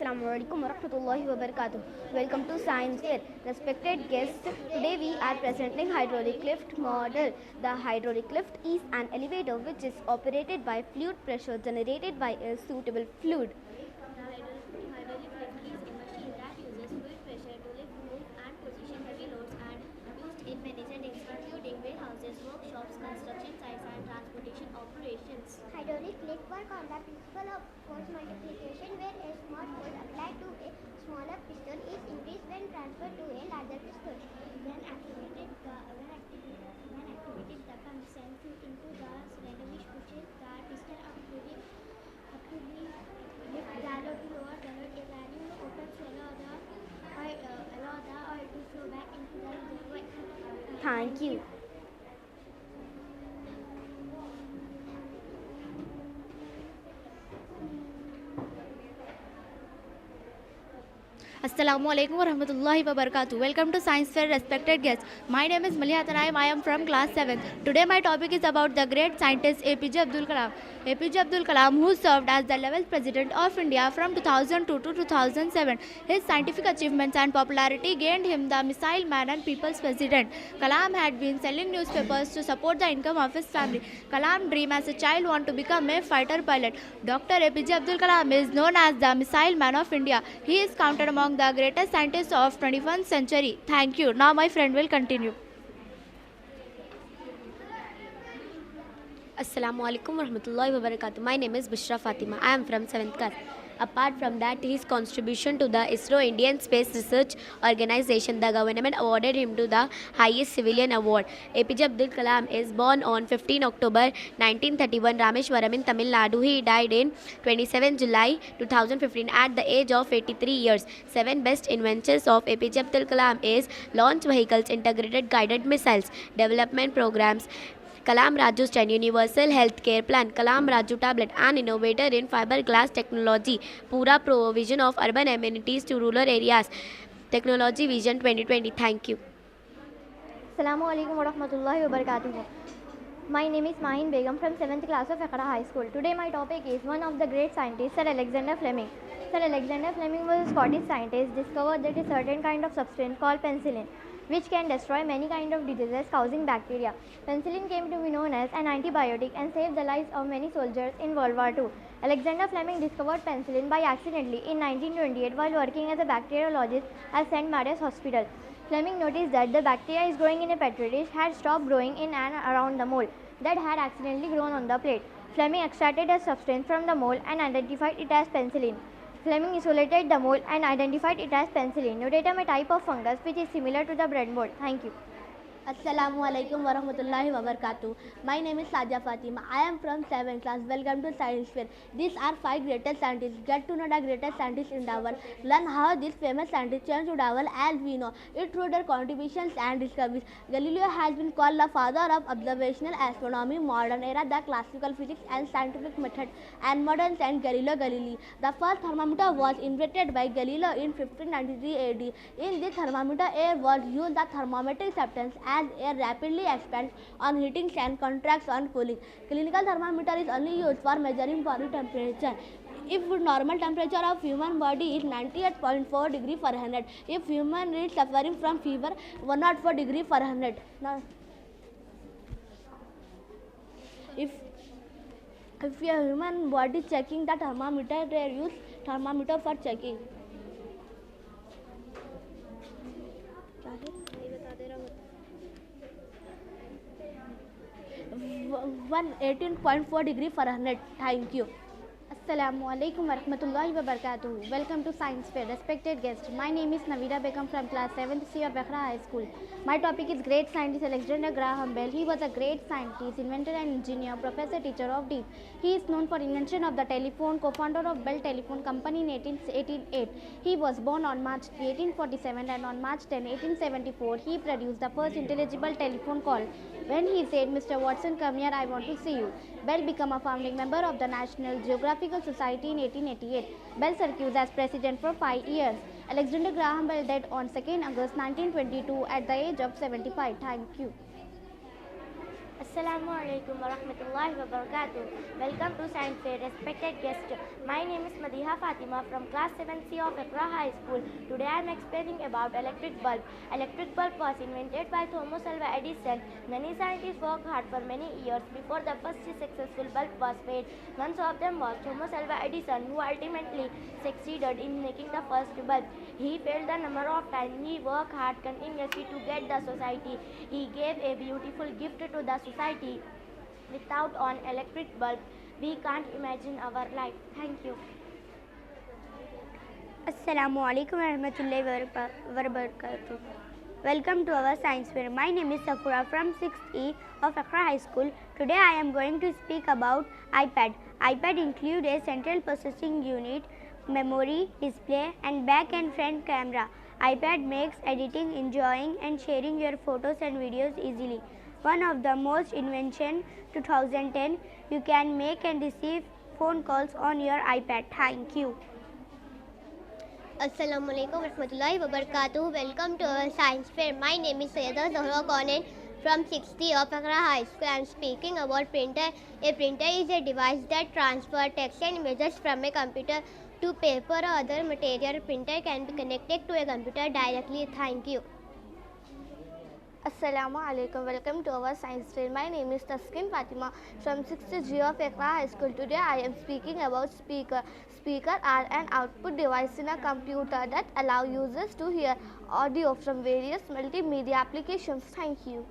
Assalamu alaikum warahmatullahi wabarakatuh. Welcome to Science Fair. Respected guests, today we are presenting hydraulic lift model. The hydraulic lift is an elevator which is operated by fluid pressure generated by a suitable fluid. The hydraulic lift is a machine that uses fluid pressure to lift, move and position heavy loads and used in many settings including warehouses, workshops, construction sites and transportation operations. Hydraulic lift work Thank you. Assalamu alaikum wa rahmatullahi wa barakatuh. Welcome to Science Fair, respected guests. My name is Maliha Tanaim. I am from class 7. Today my topic is about the great scientist APJ Abdul Kalam. APJ Abdul Kalam, who served as the 11th President of India from 2002 to 2007. His scientific achievements and popularity gained him the Missile Man and People's President. Kalam had been selling newspapers to support the income of his family. Kalam dreamed as a child want to become a fighter pilot. Dr. APJ Abdul Kalam is known as the Missile Man of India. He is counted among the greatest scientists of 21st century. Thank you. Now my friend will continue. Assalamu alaikum warahmatullahi wabarakatuh. My name is Bushra Fatima. I am from 7th class. Apart from that, his contribution to the ISRO Indian Space Research Organization, the government awarded him to the highest civilian award. APJ Abdul Kalam is born on 15 October 1931, Rameshwaram in Tamil Nadu. He died in 27 July 2015 at the age of 83 years. 7 best inventions of APJ Abdul Kalam is launch vehicles, integrated guided missiles, development programs, Kalam Raju's 10 Universal Healthcare Plan, Kalam Raju Tablet, an innovator in fiberglass technology, Pura provision of urban amenities to rural areas, Technology Vision 2020. Thank you. Assalamu alaikum wa rahmatullahi wa barakatuh. My name is Mahin Begum from 7th class of Akhara High School. Today my topic is one of the great scientists, Sir Alexander Fleming. Sir Alexander Fleming was a Scottish scientist, discovered that a certain kind of substance called penicillin, which can destroy many kinds of diseases causing bacteria. Penicillin came to be known as an antibiotic and saved the lives of many soldiers in World War II. Alexander Fleming discovered penicillin by accidentally in 1928 while working as a bacteriologist at St. Mary's Hospital. Fleming noticed that the bacteria is growing in a petri dish had stopped growing in and around the mold that had accidentally grown on the plate. Fleming extracted a substance from the mold and identified it as penicillin. Fleming isolated the mold and identified it as penicillin, notatum, a type of fungus which is similar to the bread mold. Thank you. Assalamu alaikum wa rahmatullahi wa barakatuh. My name is Sadia Fatima. I am from 7th class. Welcome to Science Fair. These are 5 greatest scientists. Get to know the greatest scientists in the world. Learn how these famous scientists changed the world as we know it through their contributions and discoveries. Galileo has been called the father of observational astronomy, modern era, the classical physics and scientific method, and modern science Galileo Galilei. The first thermometer was invented by Galileo in 1593 AD. In this thermometer, air was used the thermometric substance as air rapidly expands on heating and contracts on cooling. Clinical thermometer is only used for measuring body temperature. If normal temperature of human body is 98.4 degree Fahrenheit, if human is suffering from fever 104 degree Fahrenheit. Now, if a human body checking the thermometer, they use thermometer for checking. 118.4 degree Fahrenheit. Thank you. Assalamu alaikum wa rahmatullahi wa barakatuh. Welcome to Science Fair, respected guests. My name is Navida Begum from class 7th C of Akhara High School. My topic is great scientist Alexander Graham Bell. He was a great scientist, inventor and engineer, professor, teacher of deep. He is known for invention of the telephone, co-founder of Bell Telephone Company in 1888. He was born on March 3, 1847 and on March 10, 1874, he produced the first intelligible telephone call. When he said, "Mr. Watson, come here, I want to see you." Bell became a founding member of the National Geographical Society in 1888. Bell served as president for 5 years. Alexander Graham Bell died on 2nd August 1922 at the age of 75. Thank you. Assalamu alaikum wa rahmatullahi wa barakatuh. Welcome to Science Fair, respected guests. My name is Madiha Fatima from class 7C of Accra High School. Today I am explaining about electric bulb. Electric bulb was invented by Thomas Alva Edison. Many scientists worked hard for many years before the first successful bulb was made. One of them was Thomas Alva Edison, who ultimately succeeded in making the first bulb. He failed a number of times. He worked hard continuously to get the society. He gave a beautiful gift to the society. Without an electric bulb, we can't imagine our life. Thank you. Assalamu alaikum wa rahmatullahi wa barakatuh. Welcome to our science fair. My name is Safura from 6th E of Accra High School. Today I am going to speak about iPad. iPad includes a central processing unit, memory, display and back and front camera. iPad makes editing, enjoying and sharing your photos and videos easily. One of the most invention 2010, you can make and receive phone calls on your iPad. Thank you. Assalamu alaikum warahmatullahi wabarakatuh. Welcome to our science fair. My name is Sayyida Zahra Qanen from 6th of Accra High School. I am speaking about printer. A printer is a device that transfers text and images from a computer to paper or other material. Printer can be connected to a computer directly. Thank you. Assalamu alaikum. Welcome to our science fair. My name is Taskin Fatima from 6th G of Accra High School. Today I am speaking about speaker. Speaker are an output device in a computer that allow users to hear audio from various multimedia applications. Thank you.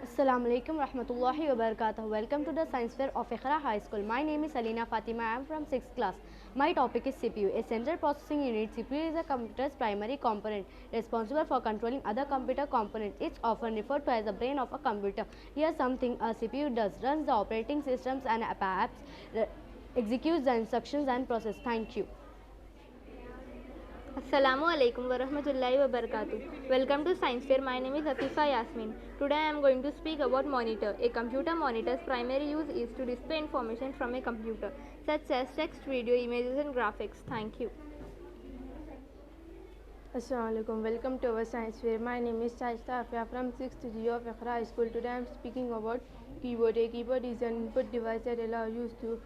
Assalamu alaikum warahmatullahi wabarakatuh. Welcome to the science fair of Accra High School. My name is Alina Fatima. I am from 6th class. My topic is CPU. A central processing unit. CPU is a computer's primary component responsible for controlling other computer components. It's often referred to as the brain of a computer. Here's something a CPU does. Runs the operating systems and apps, executes the instructions and process. Thank you. Assalamu alaikum warahmatullahi wabarakatuh. Welcome to Science Fair. My name is Hafifa Yasmin. Today I am going to speak about monitor. A computer monitor's primary use is to display information from a computer, such as text, video, images and graphics. Thank you. Assalamu alaikum. Welcome to our science fair. My name is Shaista Afia from 6th G of Accra High School. Today I am speaking about keyboard. A keyboard is an input device that allows you to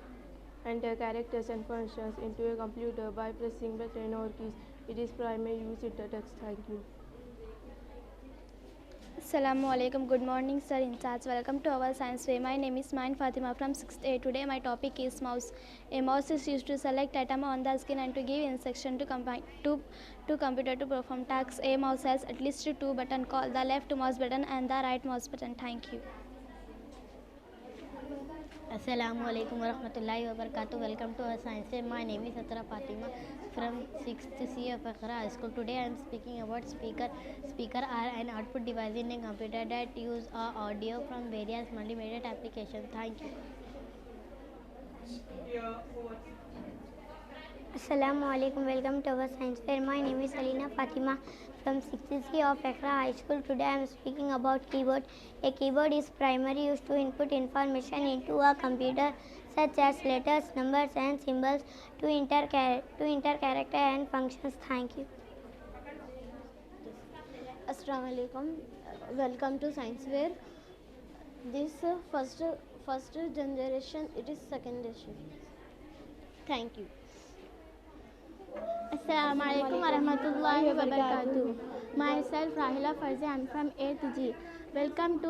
enter characters and functions into a computer by pressing button or keys. It is primary use in the text. Thank you. Assalamu alaikum. Good morning, sir. Insats. Welcome to our science fair. My name is Main Fatima from 6th A. Today my topic is mouse. A mouse is used to select item on the screen and to give instruction to computer to perform tasks. A mouse has at least two buttons called the left mouse button and the right mouse button. Thank you. Assalamu alaikum warahmatullahi wabarakatuh. Welcome to our science fair. My name is Satara Fatima from 6th C of Accra High School. Today I am speaking about speaker. Speaker are an output device in a computer that use audio from various multimedia applications. Thank you. Assalamu alaikum. Welcome to our science fair. My name is Alina Fatima from 6th C of Accra High School. Today I am speaking about keyboard. A keyboard is primarily used to input information into a computer, such as letters, numbers and symbols to enter character and functions. Thank you. Assalamu alaikum. Welcome to science fair. This first generation, it is second generation. Thank you. Assalamu alaikum warahmatullahi wabarakatuh. Myself Rahila Farzi. I am from 8th G. Welcome to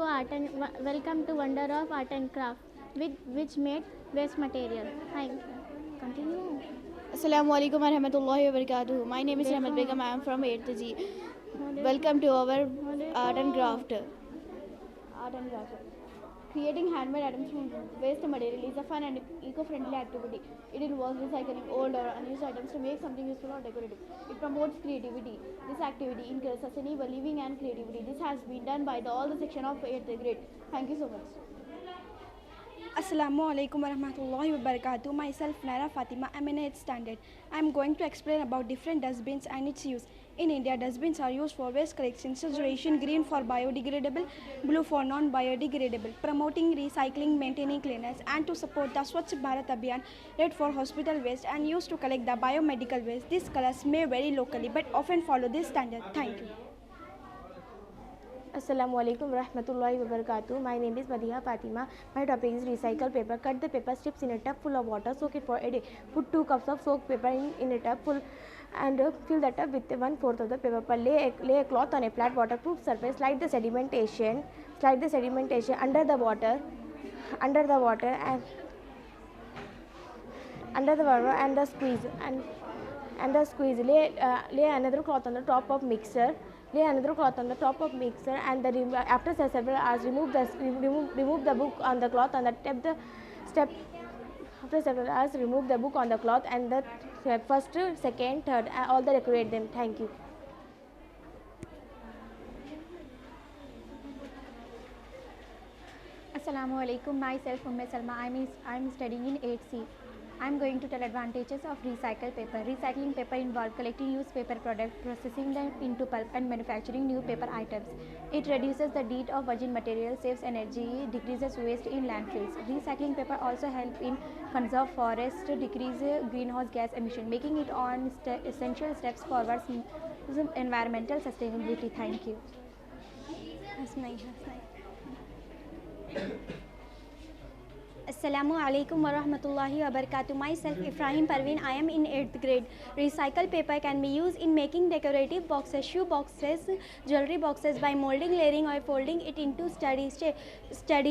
Wonder of Art and Craft, which made waste material. Thank you. Continue. Assalamu alaikum warahmatullahi wabarakatuh. My name is Rahmat Begum. I am from 8th G. Welcome to our art and craft. Creating handmade items from waste material is a fun and eco-friendly activity. It involves recycling old or unused items to make something useful or decorative. It promotes creativity. This activity encourages sustainable living and creativity. This has been done by all the section of 8th grade. Thank you so much. Assalamu alaikum warahmatullahi wabarakatuh. Myself Naira Fatima. I am in 8th standard. I am going to explain about different dustbins and its use. In India, dustbins are used for waste collection, segregation, green for biodegradable, blue for non-biodegradable, promoting recycling, maintaining cleanliness, and to support the Swachh Bharat Abhiyan, red for hospital waste and used to collect the biomedical waste. These colors may vary locally but often follow this standard. Thank you. Assalamu alaikum warahmatullahi wabarakatuh. My name is Madiha Fatima. My topic is recycle paper. Cut the paper strips in a tub full of water. Soak it for a day. Put 2 cups of soaked paper in a tub full and fill the tub with 1/4 of the paper. Lay a cloth on a flat waterproof surface. Slide the sedimentation under the water and the squeeze. Lay another cloth on the top of mixer. And after several hours, remove the book on the cloth and after several hours, remove the book on the cloth and the first, second, third, all the decorate them. Thank you. Assalamu alaikum. Myself Umme Salma. I am studying in 8C. I am going to tell advantages of recycled paper. Recycling paper involves collecting used paper products, processing them into pulp and manufacturing new paper items. It reduces the need of virgin material, saves energy, decreases waste in landfills. Recycling paper also helps in conserve forests, decrease greenhouse gas emission, making it on essential steps forward environmental sustainability. Thank you. Assalamu alaikum wa rahmatullahi wa barakatuh. Myself Ibrahim Parveen. I am in 8th grade. Recycled paper can be used in making decorative boxes, shoe boxes, jewelry boxes by molding, layering or folding it into steady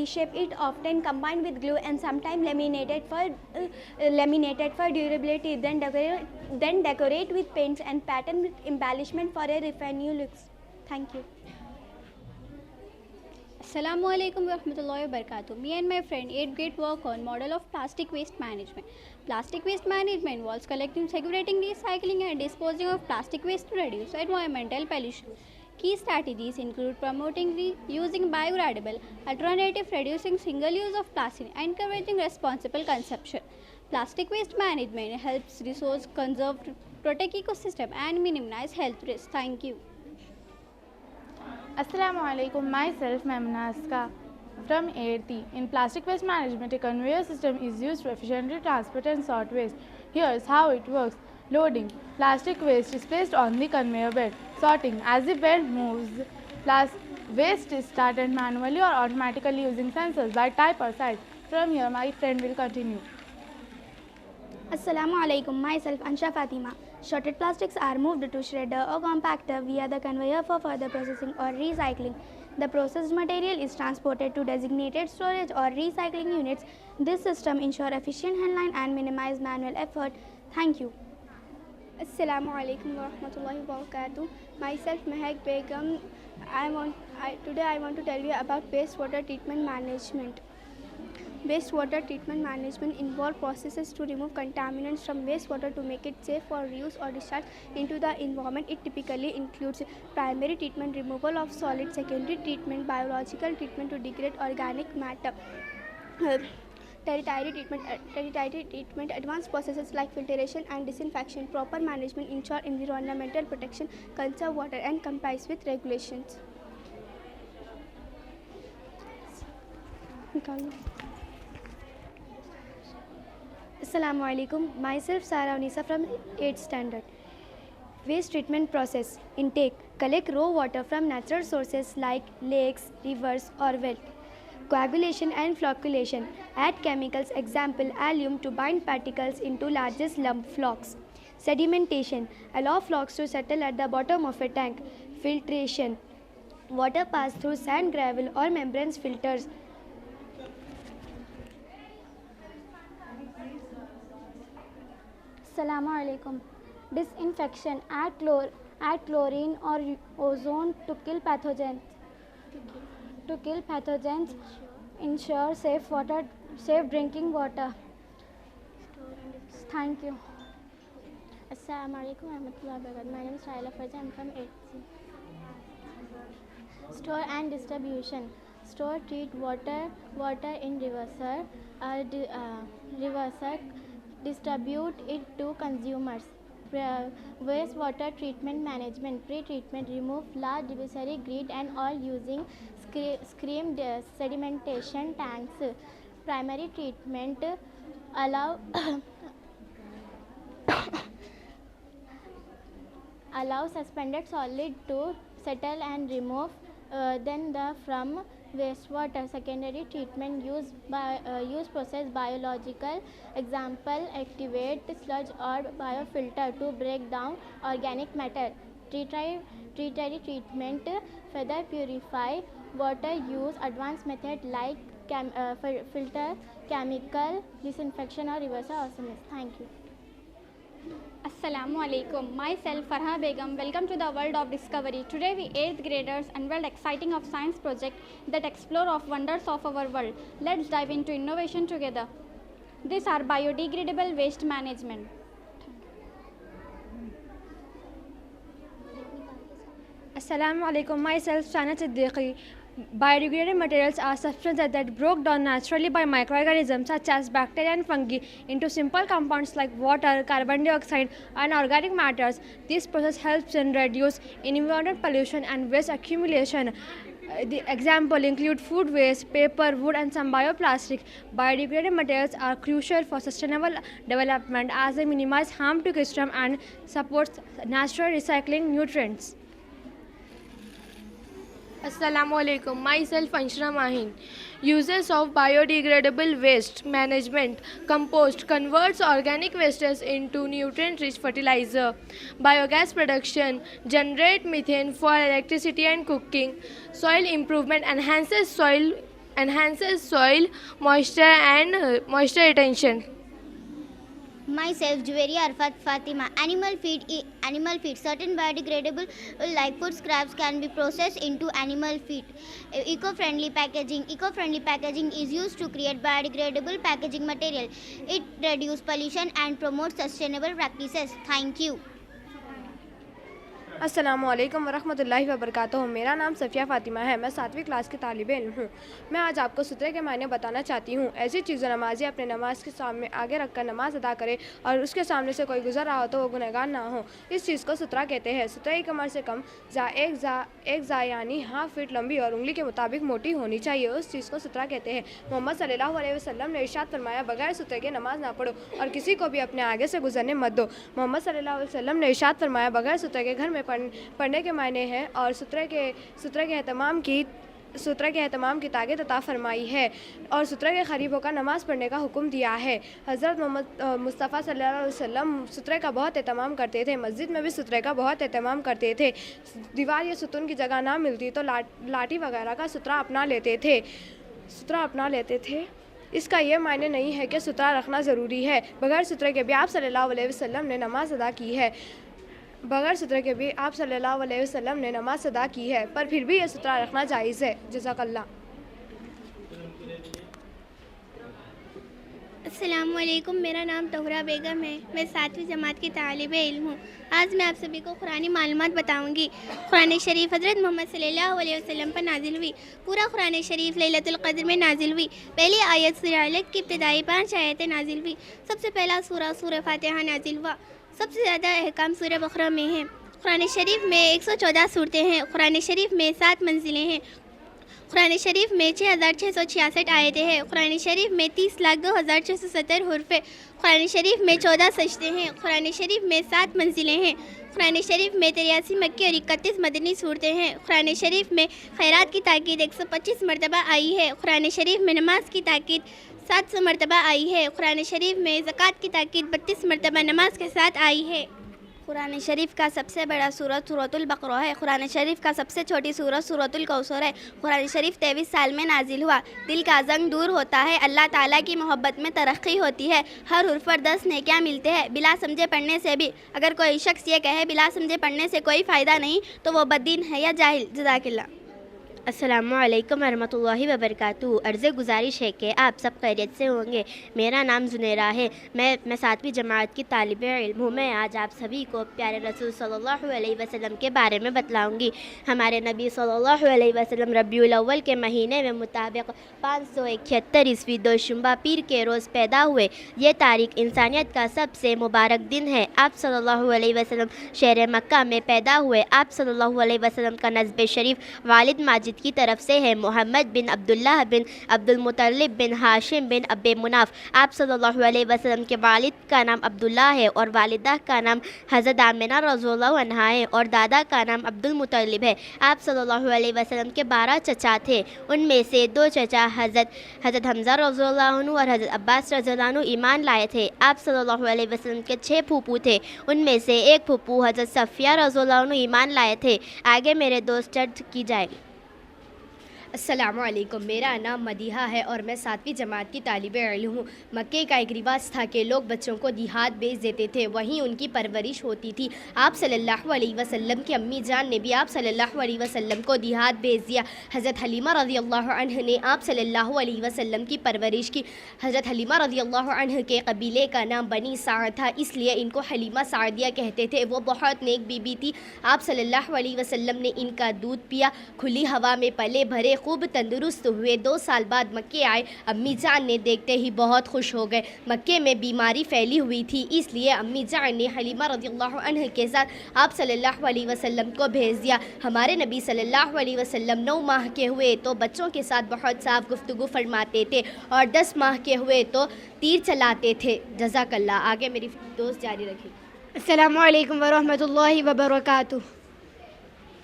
shape. It often combined with glue and sometimes laminated for durability. Then decorate with paints and pattern with embellishment for a refined looks. Thank you. Assalamu alaikum wa rahmatullahi wa barakatuh. Me and my friend 8th grade work on model of plastic waste management. Plastic waste management involves collecting, segregating, recycling and disposing of plastic waste to reduce environmental pollution. Key strategies include promoting using biodegradable alternatives, reducing single use of plastic and encouraging responsible consumption. Plastic waste management helps resource conserve, protect ecosystem and minimize health risks. Thank you. Assalamu alaikum. Myself Maimuna Aska from 8th. In plastic waste management, a conveyor system is used to efficiently transport and sort waste. Here's how it works. Loading. Plastic waste is placed on the conveyor belt. Sorting. As the belt moves, waste is started manually or automatically using sensors by type or size. From here, my friend will continue. Assalamu alaikum. Myself Ansha Fatima. Shredded plastics are moved to shredder or compactor via the conveyor for further processing or recycling. The processed material is transported to designated storage or recycling units. This system ensures efficient handling and minimize manual effort. Thank you. Assalamu alaikum wa rahmatullahi wa barakatuh. Myself Mehak Begum. Today I want to tell you about wastewater treatment management. Wastewater treatment management involves processes to remove contaminants from wastewater to make it safe for reuse or discharge into the environment. It typically includes primary treatment, removal of solid, secondary treatment, biological treatment to degrade organic matter, tertiary treatment, advanced processes like filtration and disinfection. Proper management ensure environmental protection, conserve water and complies with regulations. Assalamu alaikum. Myself Sara Unisa from 8th standard. Waste treatment process. Intake. Collect raw water from natural sources like lakes, rivers or wells. Coagulation and flocculation. Add chemicals, example alum, to bind particles into largest lump flocks. Sedimentation. Allow flocks to settle at the bottom of a tank. Filtration. Water pass through sand, gravel or membranes filters. Assalamu alaikum. Disinfection. Add chlorine or ozone to kill pathogens. Ensure safe drinking water. Thank you. Assalamu alaikum warahmatullahi wabarakatuh. My name is Raila Farza. I am from 8th. Store and distribution. Store treat water in reverser. Distribute it to consumers. Wastewater treatment management. Pre-treatment. Remove large debris, grit and all using screamed sedimentation tanks. Primary treatment. Allow suspended solid to settle and remove from wastewater. Secondary treatment. Use process biological, example activate sludge or biofilter to break down organic matter. Tertiary treatment. Further purify water. Use advanced method like filter, chemical disinfection or reverse osmosis. Thank you. Assalamu alaikum. Myself Farha Begum. Welcome to the world of discovery. Today we 8th graders unveiled exciting of science project that explore of wonders of our world. Let's dive into innovation together. These are biodegradable waste management. Assalamu alaikum. Myself Shana Siddiqui. Biodegradable materials are substances that broke down naturally by microorganisms such as bacteria and fungi into simple compounds like water, carbon dioxide, and organic matters. This process helps in reduce environmental pollution and waste accumulation. The example include food waste, paper, wood, and some bioplastic. Biodegradable materials are crucial for sustainable development as they minimize harm to ecosystem and supports natural recycling nutrients. Assalamu alaikum. Myself Anshra Mahin. Uses of biodegradable waste management. Compost converts organic wastes into nutrient-rich fertilizer. Biogas production generate methane for electricity and cooking. Soil improvement enhances soil moisture and moisture retention. Myself, Juwairiya Arfat Fatima. Animal feed. Certain biodegradable like food scraps can be processed into animal feed. Eco-friendly packaging. Eco-friendly packaging is used to create biodegradable packaging material. It reduces pollution and promotes sustainable practices. Thank you. السلام علیکم ورحمۃ اللہ وبرکاتہ. میرا نام صفیہ فاطمہ ہے. میں 7ویں class کی طالب علم ہوں. میں آج آپ کو سترے کے معنی بتانا چاہتی ہوں. ایسی چیزوں نمازی اپنے نماز کے سامنے آگے رکھ کر نماز ادا کرے اور اس کے سامنے سے کوئی گزر رہا ہو تو وہ گنہگار نہ ہو. اس چیز کو سترہ کہتے ہیں. سترہ کی کمر سے کم ایک زا یعنی ½ فٹ لمبی اور انگلی کے مطابق موٹی ہونی چاہیے. اس چیز کو سترہ کہتے ہیں. محمد صلی اللہ علیہ وسلم نے ارشاد فرمایا بغیر سترے کے نماز نہ پڑھو اور کسی کو بھی اپنے آگے سے گزرنے مت دو. محمد صلی اللہ علیہ وسلم نے ارشاد فرمایا بغیر سترے کے گھر میں پڑھنے کے معنی ہے اور سترے کے اہتمام کی طاقت عطا فرمائی ہے اور سترے کے قریب ہو کر نماز پڑھنے کا حکم دیا ہے. حضرت محمد مصطفیٰ صلی اللہ علیہ وسلم سترے کا بہت اہتمام کرتے تھے. مسجد میں بھی سترے کا بہت اہتمام کرتے تھے. دیوار یا ستون کی جگہ نہ ملتی تو لاٹھی وغیرہ کا سترہ اپنا لیتے تھے. اس کا یہ معنی نہیں ہے کہ سترہ رکھنا ضروری ہے. بغیر سترے کے بھی آپ صلی اللہ علیہ وسلم نے نماز ادا کی ہے. پر پھر بھی یہ سترہ رکھنا جائز ہے. جزاک اللہ. السلام علیکم. میرا نام طہورہ بیگم ہے. میں 7ویں جماعت کی طالب علم ہوں. آج میں آپ سبھی کو قرآنی معلومات بتاؤں گی. قرآن شریف حضرت محمد صلی اللہ علیہ وسلم پر نازل ہوئی. پورا قرآن شریف لیلۃ القدر میں نازل ہوئی. پہلی آیت سورہ علق کی ابتدائی 5 آیتیں نازل ہوئی. سب سے پہلا سورہ فاتحہ نازل ہوا. سب سے زیادہ احکام سورہ بقرہ میں ہیں. قرآن شریف میں 114 صورتیں ہیں. قرآن شریف میں 7 منزلیں ہیں. قرآن شریف میں 6666 آیتیں ہیں. قرآن شریف میں 30,02,670 حرف ہے. قرآن شریف میں 14 سجدے ہیں. قرآن شریف میں 7 منزلیں ہیں. قرآن شریف میں 83 مکی اور 31 مدنی صورتیں ہیں. قرآن شریف میں خیرات کی تاکید 125 مرتبہ آئی ہے. قرآن شریف میں نماز کی تاکید 700 مرتبہ آئی ہے. قرآن شریف میں زکوٰۃ کی تاکید 32 مرتبہ نماز کے ساتھ آئی ہے. قرآن شریف کا سب سے بڑا سورت سورۃ البقرہ ہے. قرآن شریف کا سب سے چھوٹی سورت سورۃ الکوثر ہے. قرآن شریف 23 سال میں نازل ہوا. دل کا زنگ دور ہوتا ہے. اللہ تعالیٰ کی محبت میں ترقی ہوتی ہے. ہر حرف پر 10 نیکیاں ملتے ہیں بلا سمجھے پڑھنے سے بھی. اگر کوئی شخص یہ کہے بلا سمجھے پڑھنے سے کوئی فائدہ نہیں تو وہ بددین ہے یا جاہل. جزاک اللہ. السلام علیکم ورحمۃ اللہ وبرکاتہ. عرض گزارش ہے کہ آپ سب خیریت سے ہوں گے. میرا نام زنیرہ ہے. میں 7ویں جماعت کی طالب علم ہوں. میں آج آپ سبھی کو پیارے رسول صلی اللہ علیہ وسلم کے بارے میں بتلاؤں گی. ہمارے نبی صلی اللہ علیہ وسلم ربیع الاول کے مہینے میں مطابق 571 عیسوی دوشنبہ پیر کے روز پیدا ہوئے. یہ تاریخ انسانیت کا سب سے مبارک دن ہے. آپ صلی اللہ علیہ وسلم شہر مکہ میں پیدا ہوئے. آپ صلی اللہ علیہ وسلم کا نسب شریف والد ماجد کی طرف سے ہے. محمد بن عبداللہ بن عبد المطلب بن ہاشم بن اب مناف. آپ صلی اللہ علیہ وسلم کے والد کا نام عبداللہ ہے اور والدہ کا نام حضرت آمنہ رضی اللہ عنہا ہے اور دادا کا نام عبد المطلب ہے. آپ صلی اللہ علیہ وسلم کے 12 چچا تھے. ان میں سے 2 چچا حضرت حمزہ رضی اللہ عنہ اور حضرت عباس رضی اللہ عنہ ایمان لائے تھے. آپ صلی اللہ علیہ وسلم کے 6 پھوپھو تھے. ان میں سے ایک پھوپھو حضرت صفیہ رضی اللہ عنہ ایمان لائے تھے. آگے میرے دوست چرچ کی جائے گی. السلام علیکم. میرا نام مدیحہ ہے اور میں 7ویں جماعت کی طالب علم ہوں. مکے کا ایک رواج تھا کہ لوگ بچوں کو دیہات بھیج دیتے تھے. وہیں ان کی پرورش ہوتی تھی. آپ صلی اللہ علیہ وسلم کی امی جان نے بھی آپ صلی اللہ علیہ وسلم کو دیہات بھیج دیا. حضرت حلیمہ رضی اللہ عنہ نے آپ صلی اللہ علیہ وسلم کی پرورش کی. حضرت حلیمہ رضی اللہ عنہ کے قبیلے کا نام بنی سعد تھا، اس لیے ان کو حلیمہ سعدیہ کہتے تھے. وہ بہت نیک بی بی تھی. آپ صلی اللہ علیہ وسلم نے ان کا دودھ پیا. کھلی ہوا میں پلے بھرے خوب تندرست ہوئے. 2 سال بعد مکے آئے. امی جان نے دیکھتے ہی بہت خوش ہو گئے. مکے میں بیماری پھیلی ہوئی تھی, اس لیے امی جان نے حلیمہ رضی اللہ عنہ کے ساتھ آپ صلی اللہ علیہ وسلم کو بھیج دیا. ہمارے نبی صلی اللہ علیہ وسلم 9 ماہ کے ہوئے تو بچوں کے ساتھ بہت صاف گفتگو فرماتے تھے, اور 10 ماہ کے ہوئے تو تیر چلاتے تھے. جزاک اللہ. آگے میری دوست جاری رکھیں. السلام علیکم ورحمۃ اللہ وبرکاتہ.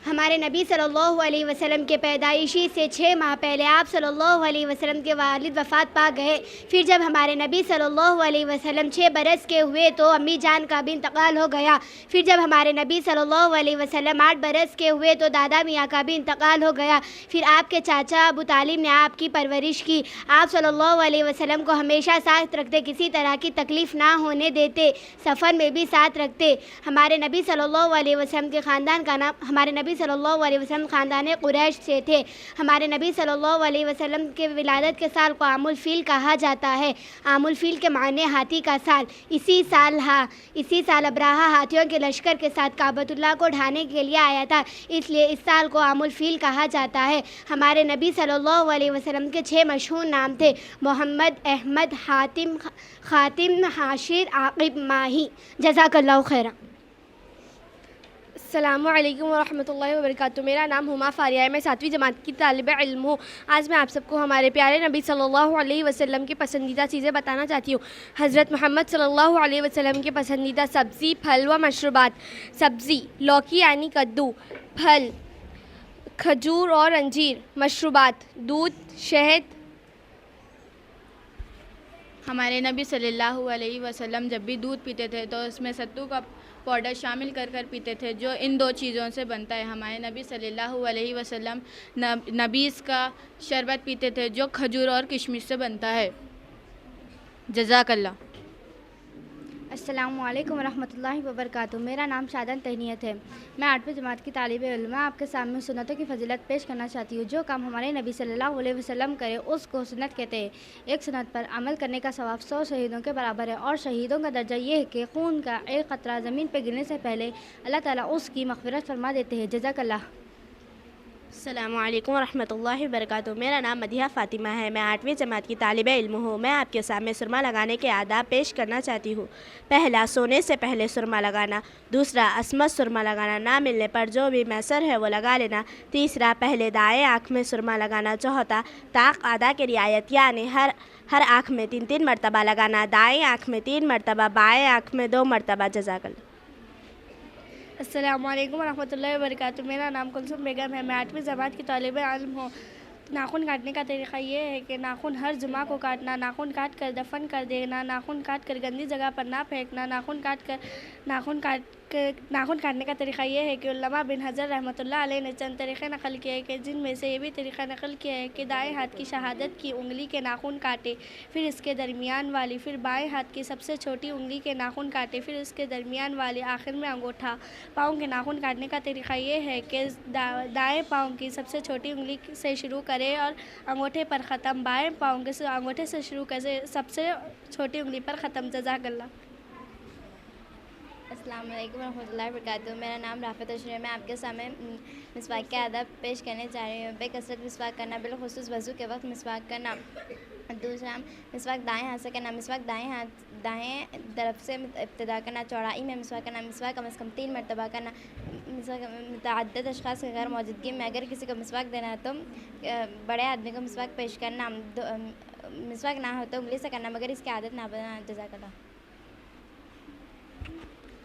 ہمارے نبی صلی اللہ علیہ وسلم کے پیدائشی سے 6 ماہ پہلے آپ صلی اللہ علیہ وسلم کے والد وفات پا گئے. پھر جب ہمارے نبی صلی اللہ علیہ وسلم 6 برس کے ہوئے تو امی جان کا بھی انتقال ہو گیا. پھر جب ہمارے نبی صلی اللہ علیہ وسلم 8 برس کے ہوئے تو دادا میاں کا بھی انتقال ہو گیا. پھر آپ کے چاچا ابو طالب نے آپ کی پرورش کی. آپ صلی اللہ علیہ وسلم کو ہمیشہ ساتھ رکھتے, کسی طرح کی تکلیف نہ ہونے دیتے, سفر میں بھی ساتھ رکھتے. ہمارے نبی صلی اللہ علیہ وسلم کے خاندان کا نام صلی اللہ علیہ وسلم خاندان قریش سے تھے. ہمارے نبی صلی اللہ علیہ وسلم کے ولادت کے سال کو عام الفیل کہا جاتا ہے. عام الفیل کے معنی ہاتھی کا سال. اسی سال ابراہا ہاتھیوں کے لشکر کے ساتھ کعبۃ اللہ کو ڈھانے کے لیے آیا تھا, اس لیے اس سال کو عام الفیل کہا جاتا ہے. ہمارے نبی صلی اللہ علیہ وسلم کے 6 مشہور نام تھے: محمد, احمد, حاتم, خاتم, حاشر, عاقب, ماہی. جزاک اللہ خیرا. السلام علیکم ورحمۃ اللہ وبرکاتہ. میرا نام ہما فاریہ ہے. میں 7ویں جماعت کی طالب علم ہوں. آج میں آپ سب کو ہمارے پیارے نبی صلی اللہ علیہ وسلم کی پسندیدہ چیزیں بتانا چاہتی ہوں. حضرت محمد صلی اللہ علیہ وسلم کی پسندیدہ سبزی, پھل و مشروبات. سبزی لوکی یعنی کدو, پھل کھجور اور انجیر, مشروبات دودھ, شہد. ہمارے نبی صلی اللہ علیہ وسلم جب بھی دودھ پیتے تھے تو اس میں ستو کا پاؤڈر شامل کر پیتے تھے, جو ان 2 چیزوں سے بنتا ہے. ہمارے نبی صلی اللہ علیہ وسلم نبیذ کا شربت پیتے تھے, جو کھجور اور کشمش سے بنتا ہے. جزاک اللہ. السلام علیکم ورحمۃ اللہ وبرکاتہ. میرا نام شادن تہنیت ہے. میں 8ویں جماعت کی طالب علم. میں آپ کے سامنے سنتوں کی فضیلت پیش کرنا چاہتی ہوں. جو کام ہمارے نبی صلی اللہ علیہ وسلم کرے اس کو سنت کہتے ہیں. ایک سنت پر عمل کرنے کا ثواب 100 شہیدوں کے برابر ہے, اور شہیدوں کا درجہ یہ ہے کہ خون کا ایک قطرہ زمین پہ گرنے سے پہلے اللہ تعالیٰ اس کی مغفرت فرما دیتے ہیں. جزاک اللہ. السلام علیکم ورحمۃ اللہ وبرکاتہ. میرا نام مدیحہ فاطمہ ہے. میں 8ویں جماعت کی طالب علم ہوں. میں آپ کے سامنے سرما لگانے کے آداب پیش کرنا چاہتی ہوں. پہلا, سونے سے پہلے سرما لگانا. دوسرا, عصمت سرما لگانا. نہ ملنے پر جو بھی میسر ہے وہ لگا لینا. تیسرا, پہلے دائیں آنکھ میں سرما لگانا. چوتھا, طاق ادا کی رعایت, یعنی ہر آنکھ میں 3 مرتبہ لگانا. دائیں آنکھ میں 3 مرتبہ, بائیں آنکھ میں 2 مرتبہ. جزاک اللہ. السلام علیکم ورحمۃ اللہ وبرکاتہ. میرا نام کلثوم بیگم ہے. میں 8ویں جماعت کی طالب علم ہوں. ناخن کاٹنے کا طریقہ یہ ہے کہ ناخن ہر جمعہ کو کاٹنا, ناخن کاٹ کر دفن کر دینا, ناخن کاٹ کر گندی جگہ پر نہ پھینکنا. ناخن کاٹنے کا طریقہ یہ ہے کہ علامہ بن حجر رحمۃ اللہ علیہ نے چند طریقے نقل کیے کہ جن میں سے یہ بھی طریقہ نقل کیا ہے کہ دائیں ہاتھ کی شہادت کی انگلی کے ناخن کاٹے, پھر اس کے درمیان والی, پھر بائیں ہاتھ کی سب سے چھوٹی انگلی کے ناخن کاٹے, پھر اس کے درمیان والی, آخر میں انگوٹھا. پاؤں کے ناخن کاٹنے کا طریقہ یہ ہے کہ دائیں پاؤں کی سب سے چھوٹی انگلی سے شروع کرے اور انگوٹھے پر ختم. بائیں پاؤں کے انگوٹھے سے شروع کرے, سب سے چھوٹی انگلی پر ختم. جزاک اللہ. السلام علیکم ورحمۃ اللہ وبرکاتہ. میرا نام رافت اشرف ہے. میں آپ کے سامنے مسواک کے آداب پیش کرنے جا رہی ہوں. بے کثرت مسواک کرنا, بالخصوص وضو کے وقت مسواک کرنا. دوسرا, مسواک دائیں ہاتھ سے کرنا. مسواک دائیں طرف سے ابتدا کرنا. چوڑائی میں مسواک کرنا. مسواک کم از کم 3 مرتبہ کرنا. مسواک متعدد اشخاص کی غیر موجودگی میں اگر کسی کو مسواک دینا ہے تو بڑے آدمی کو مسواک پیش کرنا. مسواک نہ ہو تو انگلی سے کرنا, مگر اس کی عادت نہ بنانا. جزاک اللہ.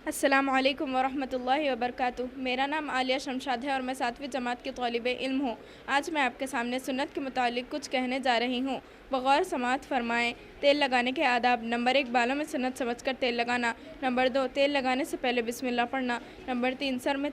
السلام علیکم ورحمۃ اللہ وبرکاتہ. میرا نام عالیہ شمشاد ہے اور میں 7ویں جماعت کی طالب علم ہوں. آج میں آپ کے سامنے سنت کے متعلق کچھ کہنے جا رہی ہوں. بغور سماعت فرمائیں. تیل لگانے کے آداب. نمبر 1, بالوں میں سنت سمجھ کر تیل لگانا. نمبر 2, تیل لگانے سے پہلے بسم اللہ پڑھنا. نمبر 3, سر میں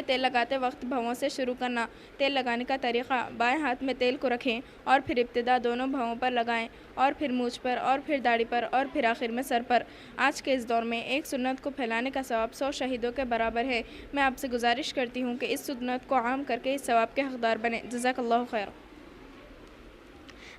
تیل لگاتے وقت بھووں سے شروع کرنا. تیل لگانے کا طریقہ: بائیں ہاتھ میں تیل کو رکھیں اور پھر ابتدا دونوں بھووں پر لگائیں, اور پھر مونچھ پر, اور پھر داڑھی پر, اور پھر آخر میں سر پر. آج کے اس دور میں ایک سنت کو پھیلانے کا ثواب 100 شہیدوں کے برابر ہے. میں آپ سے گزارش کرتی ہوں کہ اس سنت کو عام کر کے اس ثواب کے حقدار بنیں. جزاک اللہ خیر.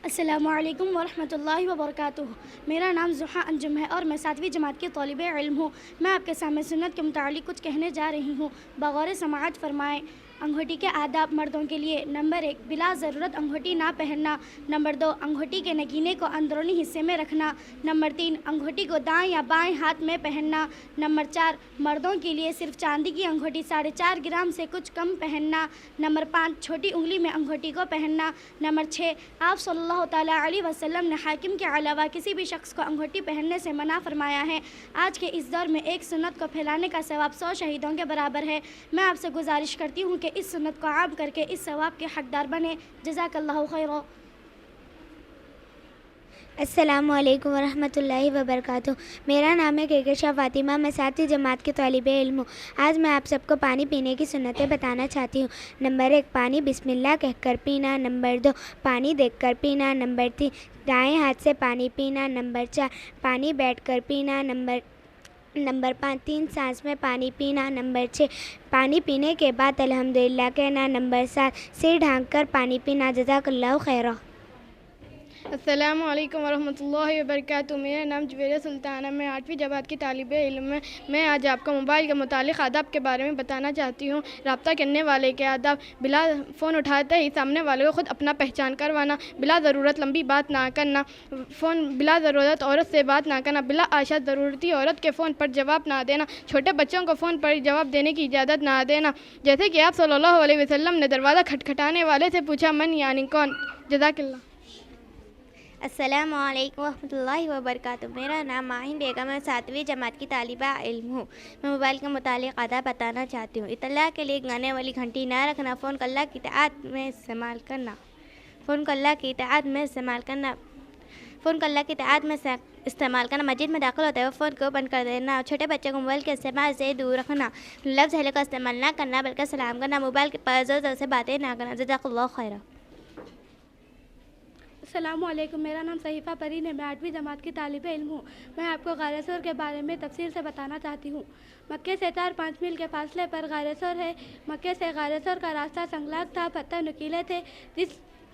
السلام علیکم ورحمۃ اللہ وبرکاتہ. میرا نام زحا انجم ہے اور میں 7ویں جماعت کی طالب علم ہوں. میں آپ کے سامنے سنت کے متعلق کچھ کہنے جا رہی ہوں. بغور سماعت فرمائیں. अंगूठी के आदाब मर्दों के लिए। नंबर 1, बिला ज़रूरत अंगूठी ना पहनना। नंबर 2, अंगूठी के नगीने को अंदरूनी हिस्से में रखना। नंबर 3, अंगूठी को दाएं या बाएं हाथ में पहनना। नंबर 4, मर्दों के लिए सिर्फ चांदी की अंगूठी 4.5 ग्राम से कुछ कम पहनना। नंबर 5, छोटी उंगली में अंगूठी को पहनना। नंबर 6, आप सल्लल्लाहु तआला अलैहि वसल्लम ने हाकिम के अलावा किसी भी शख्स को अंगूठी पहनने से मना फरमाया है। आज के इस दौर में एक सुन्नत को फैलाने का सवाब 100 शहीदों के बराबर है। मैं आपसे गुजारिश करती हूँ कि इस सुन्नत को आम करके इस सवाब के हकदार बने। जज़ाकल्लाहु खैरा। अस्सलामु अलैकुम वरहमतुल्लाहि वबरकातुह। मेरा नाम है केकेशा फ़ातिमा, मैं 7वीं जमात की तालिबे इल्म हूँ। आज मैं आप सबको पानी पीने की सुन्नतें बताना चाहती हूँ। नंबर 1, पानी बिस्मिल्लाह कहकर पीना। नंबर 2, पानी देखकर पीना। नंबर 3, दाएं हाथ से पानी पीना। नंबर 4, पानी बैठकर पीना। नंबर 5, 3 सांस में पानी पीना। नंबर 6, पानी पीने के बाद अल्हम्दुलिल्लाह कहना। नंबर 7, सिर ढाँक कर पानी पीना। जज़ाकल्लाहु खैरा। अस्सलामु अलैकुम वरहमतुल्लाहि वबरकातुहू। मेरा नाम जुवेरिया सुल्ताना, मैं 8वीं जमात की तालिबे इल्म में। मैं आज आपको मोबाइल के मुतालिक आदाब के बारे में बताना चाहती हूँ। रब्ता करने वाले के आदाब: बिला फ़ोन उठाते ही सामने वाले को ख़ुद अपना पहचान करवाना। बिला ज़रूरत लंबी बात ना करना। बिला ज़रूरत औरत से बात ना करना। बिला आशा ज़रूरती औरत के फ़ोन पर जवाब ना देना। छोटे बच्चों को फ़ोन पर जवाब देने की इजाज़त ना देना। जैसे कि आप सल्लल्लाहु अलैहि वसल्लम ने दरवाज़ा खटखटाने वाले से पूछा, मन यानी कौन। जज़ाकल्लाह। अस्सलामु अलैकुम वरहमतुल्लाहि वबरकातुहू। मेरा नाम माहिन बेगम है, 7वीं जमात की तालिबा इल्म हूँ। मैं मोबाइल के मुतालिक आदाब बताना चाहती हूँ। इत्तला के लिए गाने वाली घंटी ना रखना। फ़ोन को अल्लाह की इताअत में इस्तेमाल करना। फ़ोन को अल्लाह की इताअत में इस्तेमाल करना। फ़ोन को अल्लाह की इताअत में इस्तेमाल करना। मस्जिद में दाखिल होते हुए फ़ोन को बंद कर देना। छोटे बच्चों को मोबाइल के इस्तेमाल से दूर रखना। लफ्ज़ हले का इस्तेमाल ना करना बल्कि सलाम करना। मोबाइल के पास ज़ोर ज़ोर से बातें ना करना। जज़ाकल्लाहु खैरा। अस्सलामु अलैकुम। मेरा नाम सहीफ़ा परीन है, मैं 8वीं जमात की तालिबे इल्म हूँ। मैं आपको गार सूर के बारे में तफसील से बताना चाहती हूँ। मक्के से 4-5 मील के फासले पर गार सूर है। मक्के से गार सूर का रास्ता संगलाग था, पत्थर नुकीले थे,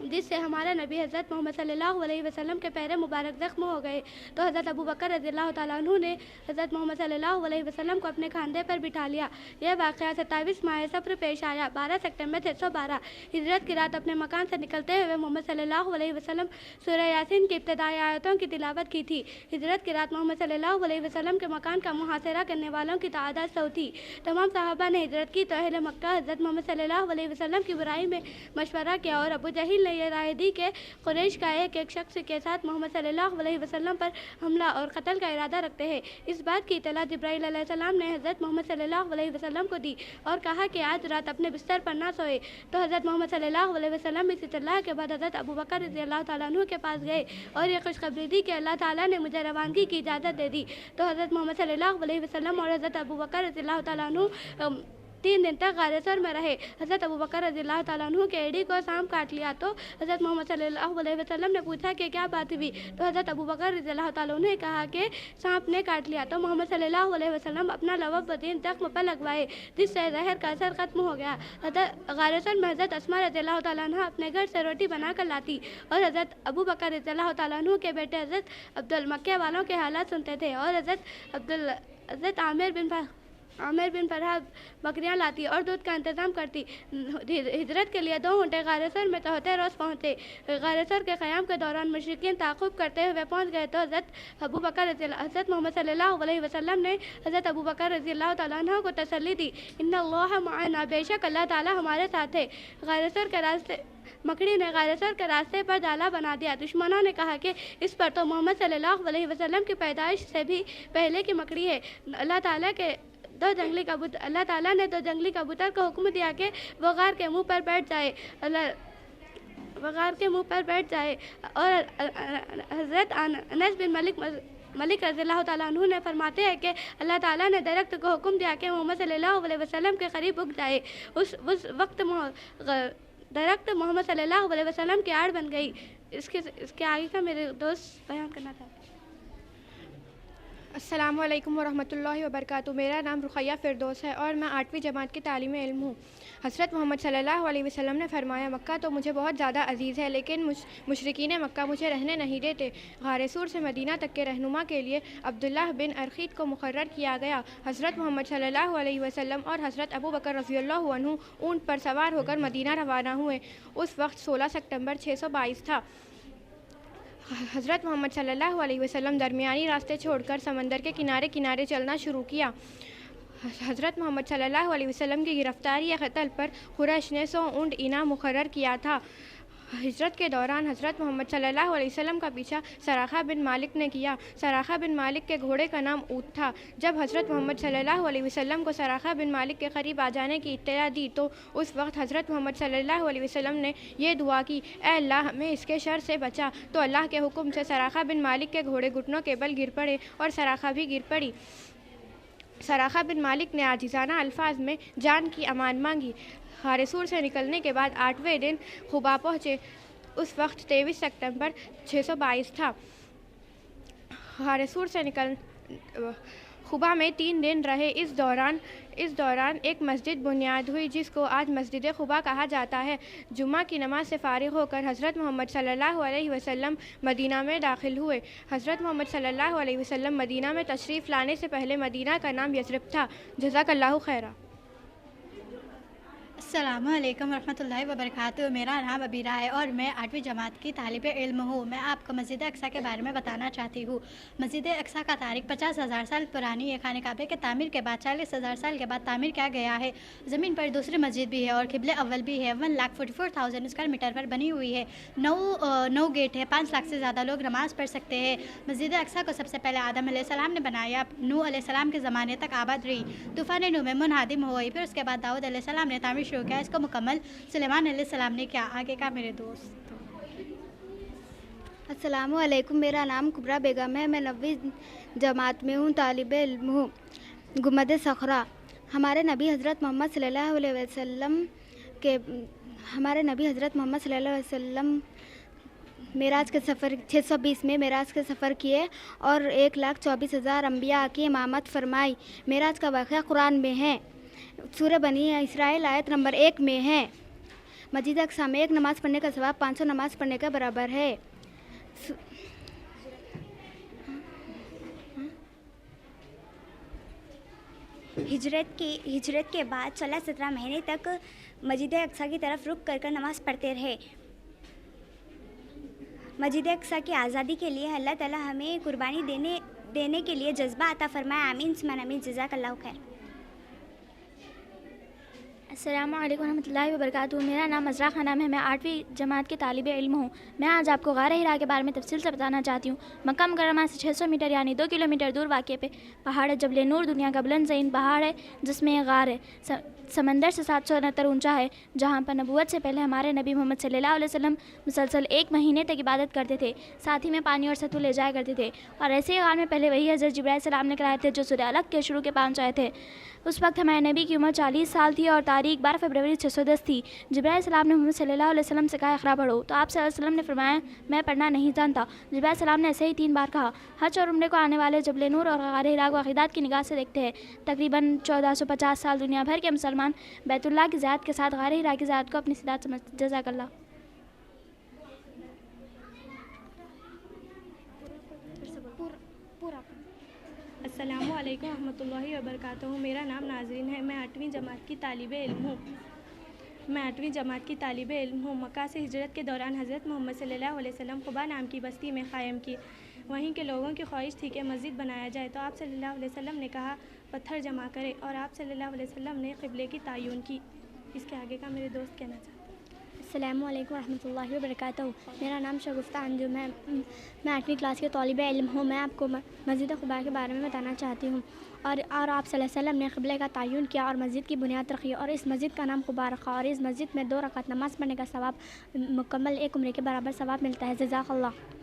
जिससे हमारे नबी हज़रत मोहम्मद सल्लल्लाहु अलैहि वसल्लम के पैर मुबारक ज़ख्म हो गए। तो हज़रत अबू बकर रज़ियल्लाहु तआला अन्हु ने हज़रत मोहम्मद सल्लल्लाहु अलैहि वसल्लम को अपने खांधे पर बिठा लिया। यह वाक़या 27 माह सफ़र पेश आया। 12 सितंबर 612 हिजरत की रात अपने मकान से निकलते हुए मोहम्मद सल्लल्लाहु अलैहि वसल्लम सूरह यासीन की इब्तिदाई आयतों की तिलावत की थी। हिजरत की रात मोहम्मद सल्लल्लाहु अलैहि वसल्लम के मकान का मुहासरा करने वालों की तादाद 100 थी। तमाम सहाबा ने हिजरत की तो अहले मक्का हज़रत मोहम्मद सल्लल्लाहु अलैहि वसल्लम की बुराई में मशवरा किया और अबू जहील ने यह राय दी कि कुरैश का एक शख्स के साथ मोहम्मद सल्लल्लाहु अलैहि वसल्लम पर हमला और कत्ल का इरादा रखते हैं। इस बात की इत्तला जिब्राइल अलैहिस्सलाम ने हज़रत मोहम्मद सल्लल्लाहु अलैहि वसल्लम को दी और कहा कि आज रात अपने बिस्तर पर ना सोए। तो हज़रत मोहम्मद सल्लल्लाहु अलैहि वसल्लम इस इत्तला के बाद हज़रत अबू बकर रज़ियल्लाहु तआला अन्हु के पास गए और ये खुशखबरी दी कि अल्लाह ताला ने मुझे रवानगी की इजाज़त दे दी। तो हज़रत मोहम्मद सल्लल्लाहु अलैहि वसल्लम और हज़रत अबू बकर रज़ियल्लाहु तआला अन्हु 3 दिन तक गार सूर में रहे। हज़रत अबू बकर रज़ियल्लाहु तआला अन्हु के एड़ी को सांप काट लिया। तो हज़रत मोहम्मद सल्लल्लाहु अलैहि वसल्लम ने पूछा कि क्या बात हुई। तो हज़रत अबू बकर रज़ियल्लाहु तआला अन्हु ने कहा कि सांप ने काट लिया। तो मोहम्मद सल्लल्लाहु अलैहि वसल्लम अपना लवब बदीन ज़ख्म पर लगवाए, जिससे जहर का असर खत्म हो गया। गार सूर में हज़रत अस्मा रज़ियल्लाहु तआला अन्हा अपने घर से रोटी बना कर लाती और हज़रत अबू बकर रज़ियल्लाहु तआला अन्हु के बेटे हज़रत अब्दुल मक्के वालों के हालात सुनते थे और हज़रत आमिर बिन फरहा बकरियां लाती और दूध का इंतज़ाम करती। हिजरत के लिए 2 घंटे गार सूर में तो होते रोज़ पहुँचे। गार सूर के क़याम के दौरान मुशरिकीन ताक़ुब करते हुए पहुँच गए तो हज़रत मोहम्मद सल्लल्लाहु अलैहि वसल्लम ने हज़रत अबू बकर रज़ियल्लाहु तआला अन्हु को तसल्ली दी, इन्नल्लाह मअना, बेशक अल्लाह ताला हमारे साथ है। गार सूर के रास्ते मकड़ी ने गार सूर के रास्ते पर जाला बना दिया। दुश्मनों ने कहा कि इस पर तो मोहम्मद सल्लल्लाहु अलैहि वसल्लम की पैदाइश से भी पहले की मकड़ी है। अल्लाह ताला ने 2 जंगली कबूतर को हुक्म दिया कि वो गार के मुंह पर बैठ जाए और हज़रत अनस बिन मलिक रज़ियल्लाहु तआला अन्हु ने फरमाते हैं कि अल्लाह ताला ने दरख्त को हुक्म दिया कि मोहम्मद सल्लल्लाहु अलैहि वसल्लम के करीब उग जाए। उस वक्त दरख्त मोहम्मद सल्लल्लाहु अलैहि वसल्लम की आड़ बन गई। इसके आगे का मेरे दोस्त बयान करना चाहते हैं। السلام علیکم ورحمۃ اللہ وبرکاتہ. میرا نام رقیہ فردوس ہے اور میں 8ویں جماعت کی طالب علم ہوں. حضرت محمد صلی اللہ علیہ وسلم نے فرمایا مکہ تو مجھے بہت زیادہ عزیز ہے لیکن مشرکین مکہ مجھے رہنے نہیں دیتے. غار سور سے مدینہ تک کے رہنما کے لیے عبداللہ بن ارقیط کو مقرر کیا گیا. حضرت محمد صلی اللہ علیہ وسلم اور حضرت ابو بکر رضی اللہ عنہ اونٹ پر سوار ہو کر مدینہ روانہ ہوئے. اس وقت 16 ستمبر 622 تھا. حضرت محمد صلی اللہ علیہ وسلم درمیانی راستے چھوڑ کر سمندر کے کنارے کنارے چلنا شروع کیا. حضرت محمد صلی اللہ علیہ وسلم کی گرفتاری یا قتل پر قریش نے 100 اونٹ انعام مقرر کیا تھا. ہجرت کے دوران حضرت محمد صلی اللہ علیہ وسلم کا پیچھا سراقہ بن مالک نے کیا. سراقہ بن مالک کے گھوڑے کا نام اونٹ تھا. جب حضرت محمد صلی اللہ علیہ وسلم کو سراقہ بن مالک کے قریب آ جانے کی اطلاع دی تو اس وقت حضرت محمد صلی اللہ علیہ وسلم نے یہ دعا کی، اے اللہ ہمیں اس کے شر سے بچا. تو اللہ کے حکم سے سراقہ بن مالک کے گھوڑے گھٹنوں کے بل گر پڑے اور سراقہ بھی گر پڑی. سراقہ بن مالک نے عاجزانہ الفاظ میں جان کی امان مانگی. غار سور سے نکلنے کے بعد 8ویں دن خبا پہنچے. اس وقت 23 ستمبر 622 تھا. غار سور سے خبا میں 3 دن رہے. اس دوران ایک مسجد بنیاد ہوئی جس کو آج مسجد خبا کہا جاتا ہے. جمعہ کی نماز سے فارغ ہو کر حضرت محمد صلی اللہ علیہ وسلم مدینہ میں داخل ہوئے. حضرت محمد صلی اللہ علیہ وسلم مدینہ میں تشریف لانے سے پہلے مدینہ کا نام یثرب تھا. جزاک اللہ خیرہ. السلام علیکم ورحمۃ اللہ وبرکاتہ. میرا نام عبیرہ ہے اور میں 8ویں جماعت کی طالب علم ہوں. میں آپ کو مسجد اقصیٰ کے بارے میں بتانا چاہتی ہوں. مسجد اقصیٰ کا تاریخ 50,000 سال پرانی ہے. خانہ کعبہ کے تعمیر کے بعد 40,000 سال کے بعد تعمیر کیا گیا ہے. زمین پر دوسری مسجد بھی ہے اور قبلہ اول بھی ہے. 1,44,000 اسکوائر میٹر پر بنی ہوئی ہے. 9 گیٹ ہے. 5 لاکھ سے زیادہ لوگ نماز پڑھ سکتے ہیں. مسجد اقصیٰ کو سب سے پہلے آدم علیہ السلام نے بنایا. نوح علیہ السلام کے زمانے تک آباد رہی. طوفان نوح میں منہدم ہوئی. پھر اس کے بعد داؤد علیہ السلام نے تعمیر شروع کیا. اس کو مکمل سلیمان علیہ السلام نے کیا. آگے کا میرے دوست. السلام علیکم. میرا نام کبریٰ بیگم ہے. میں 9ویں جماعت میں ہوں، طالب علم ہوں. گنبد صخرہ. ہمارے نبی حضرت محمد صلی اللہ علیہ وسلم معراج کے سفر 620 میں معراج کے سفر کیے اور 1,24,000 انبیاء کی امامت فرمائی. معراج کا واقعہ قرآن میں ہے. سورہ بنی اسرائیل آیت نمبر 1 میں ہے. مسجد اقصیٰ میں ایک نماز پڑھنے کا ثواب 500 نماز پڑھنے کے برابر ہے. ہجرت کے بعد 16-17 مہینے تک مسجد اقصیٰ کی طرف رخ کر نماز پڑھتے رہے. مسجد اقصیٰ کی آزادی کے لیے اللہ تعالی ہمیں قربانی دینے کے لیے جذبہ عطا فرمائے. آمین ثم آمین. جزاک اللہ خیر. السلام علیکم ورحمۃ اللہ وبرکاتہ. میرا نام عذرا خانم ہے. میں 8ویں جماعت کے طالب علم ہوں. میں آج آپ کو غار حرا کے بارے میں تفصیل سے بتانا چاہتی ہوں. مکہ مکرمہ سے 600 میٹر یعنی 2 کلومیٹر دور واقع پہ پہاڑ ہے. جبل نور دنیا کا بلند ترین پہاڑ ہے جس میں غار ہے. سمندر سے 769 اونچا ہے جہاں پر نبوت سے پہلے ہمارے نبی محمد صلی اللہ علیہ وسلم مسلسل 1 مہینے تک عبادت کرتے تھے. ساتھ ہی میں پانی اور ستو لے جایا کرتے تھے. اور ایسے ہی غار میں پہلے وہی حضرت جبرائیل علیہ السلام نے کرائے تھے جو سورہ الگ کے شروع کے 5 آئے تھے. اس وقت ہمارے نبی کی عمر 40 سال تھی اور تاریخ 12 فروری 610 تھی. جبرائیل علیہ السلام نے محمد صلی اللہ علیہ وسلم سے کہا اقرا پڑھو تو آپ صلی اللہ علیہ وسلم نے فرمایا میں پڑھنا نہیں جانتا. جبرائیل علیہ السلام نے ایسے ہی 3 بار کہا. حج اور عمرے کو آنے والے جبل نور اور غار حرا کو عقیدت کی نگاہ سے دیکھتے ہیں. تقریباً 1450 سال دنیا بھر کے مسلمان بیت اللہ کی زیارت کے ساتھ غار حرا کی زیارت کو اپنی سعادت سمجھتے. جزاک اللہ. السلام علیکم ورحمۃ اللہ وبرکاتہ. میرا نام ناظرین ہے. میں 8ویں جماعت کی طالب علم ہوں. مکہ سے ہجرت کے دوران حضرت محمد صلی اللہ علیہ وسلم قباء نام کی بستی میں قائم کی. وہیں کے لوگوں کی خواہش تھی کہ مسجد بنایا جائے تو آپ صلی اللہ علیہ وسلم نے کہا پتھر جمع کرے اور آپ صلی اللہ علیہ وسلم نے قبلے کی تعین کی. اس کے آگے کا میرے دوست کہنا چاہتے ہیں. السلام علیکم ورحمۃ اللہ وبرکاتہ. میرا نام شگفتہ انجم ہے. میں 8ویں کلاس کے طالب علم ہوں. میں آپ کو مسجد خبا کے بارے میں بتانا چاہتی ہوں. اور آپ صلی اللہ علیہ وسلم نے قبلے کا تعین کیا اور مسجد کی بنیاد رکھی اور اس مسجد کا نام خبا رکھا اور اس مسجد میں 2 رکعت نماز پڑھنے کا ثواب مکمل 1 عمرے کے برابر ثواب ملتا ہے. جزاک اللہ.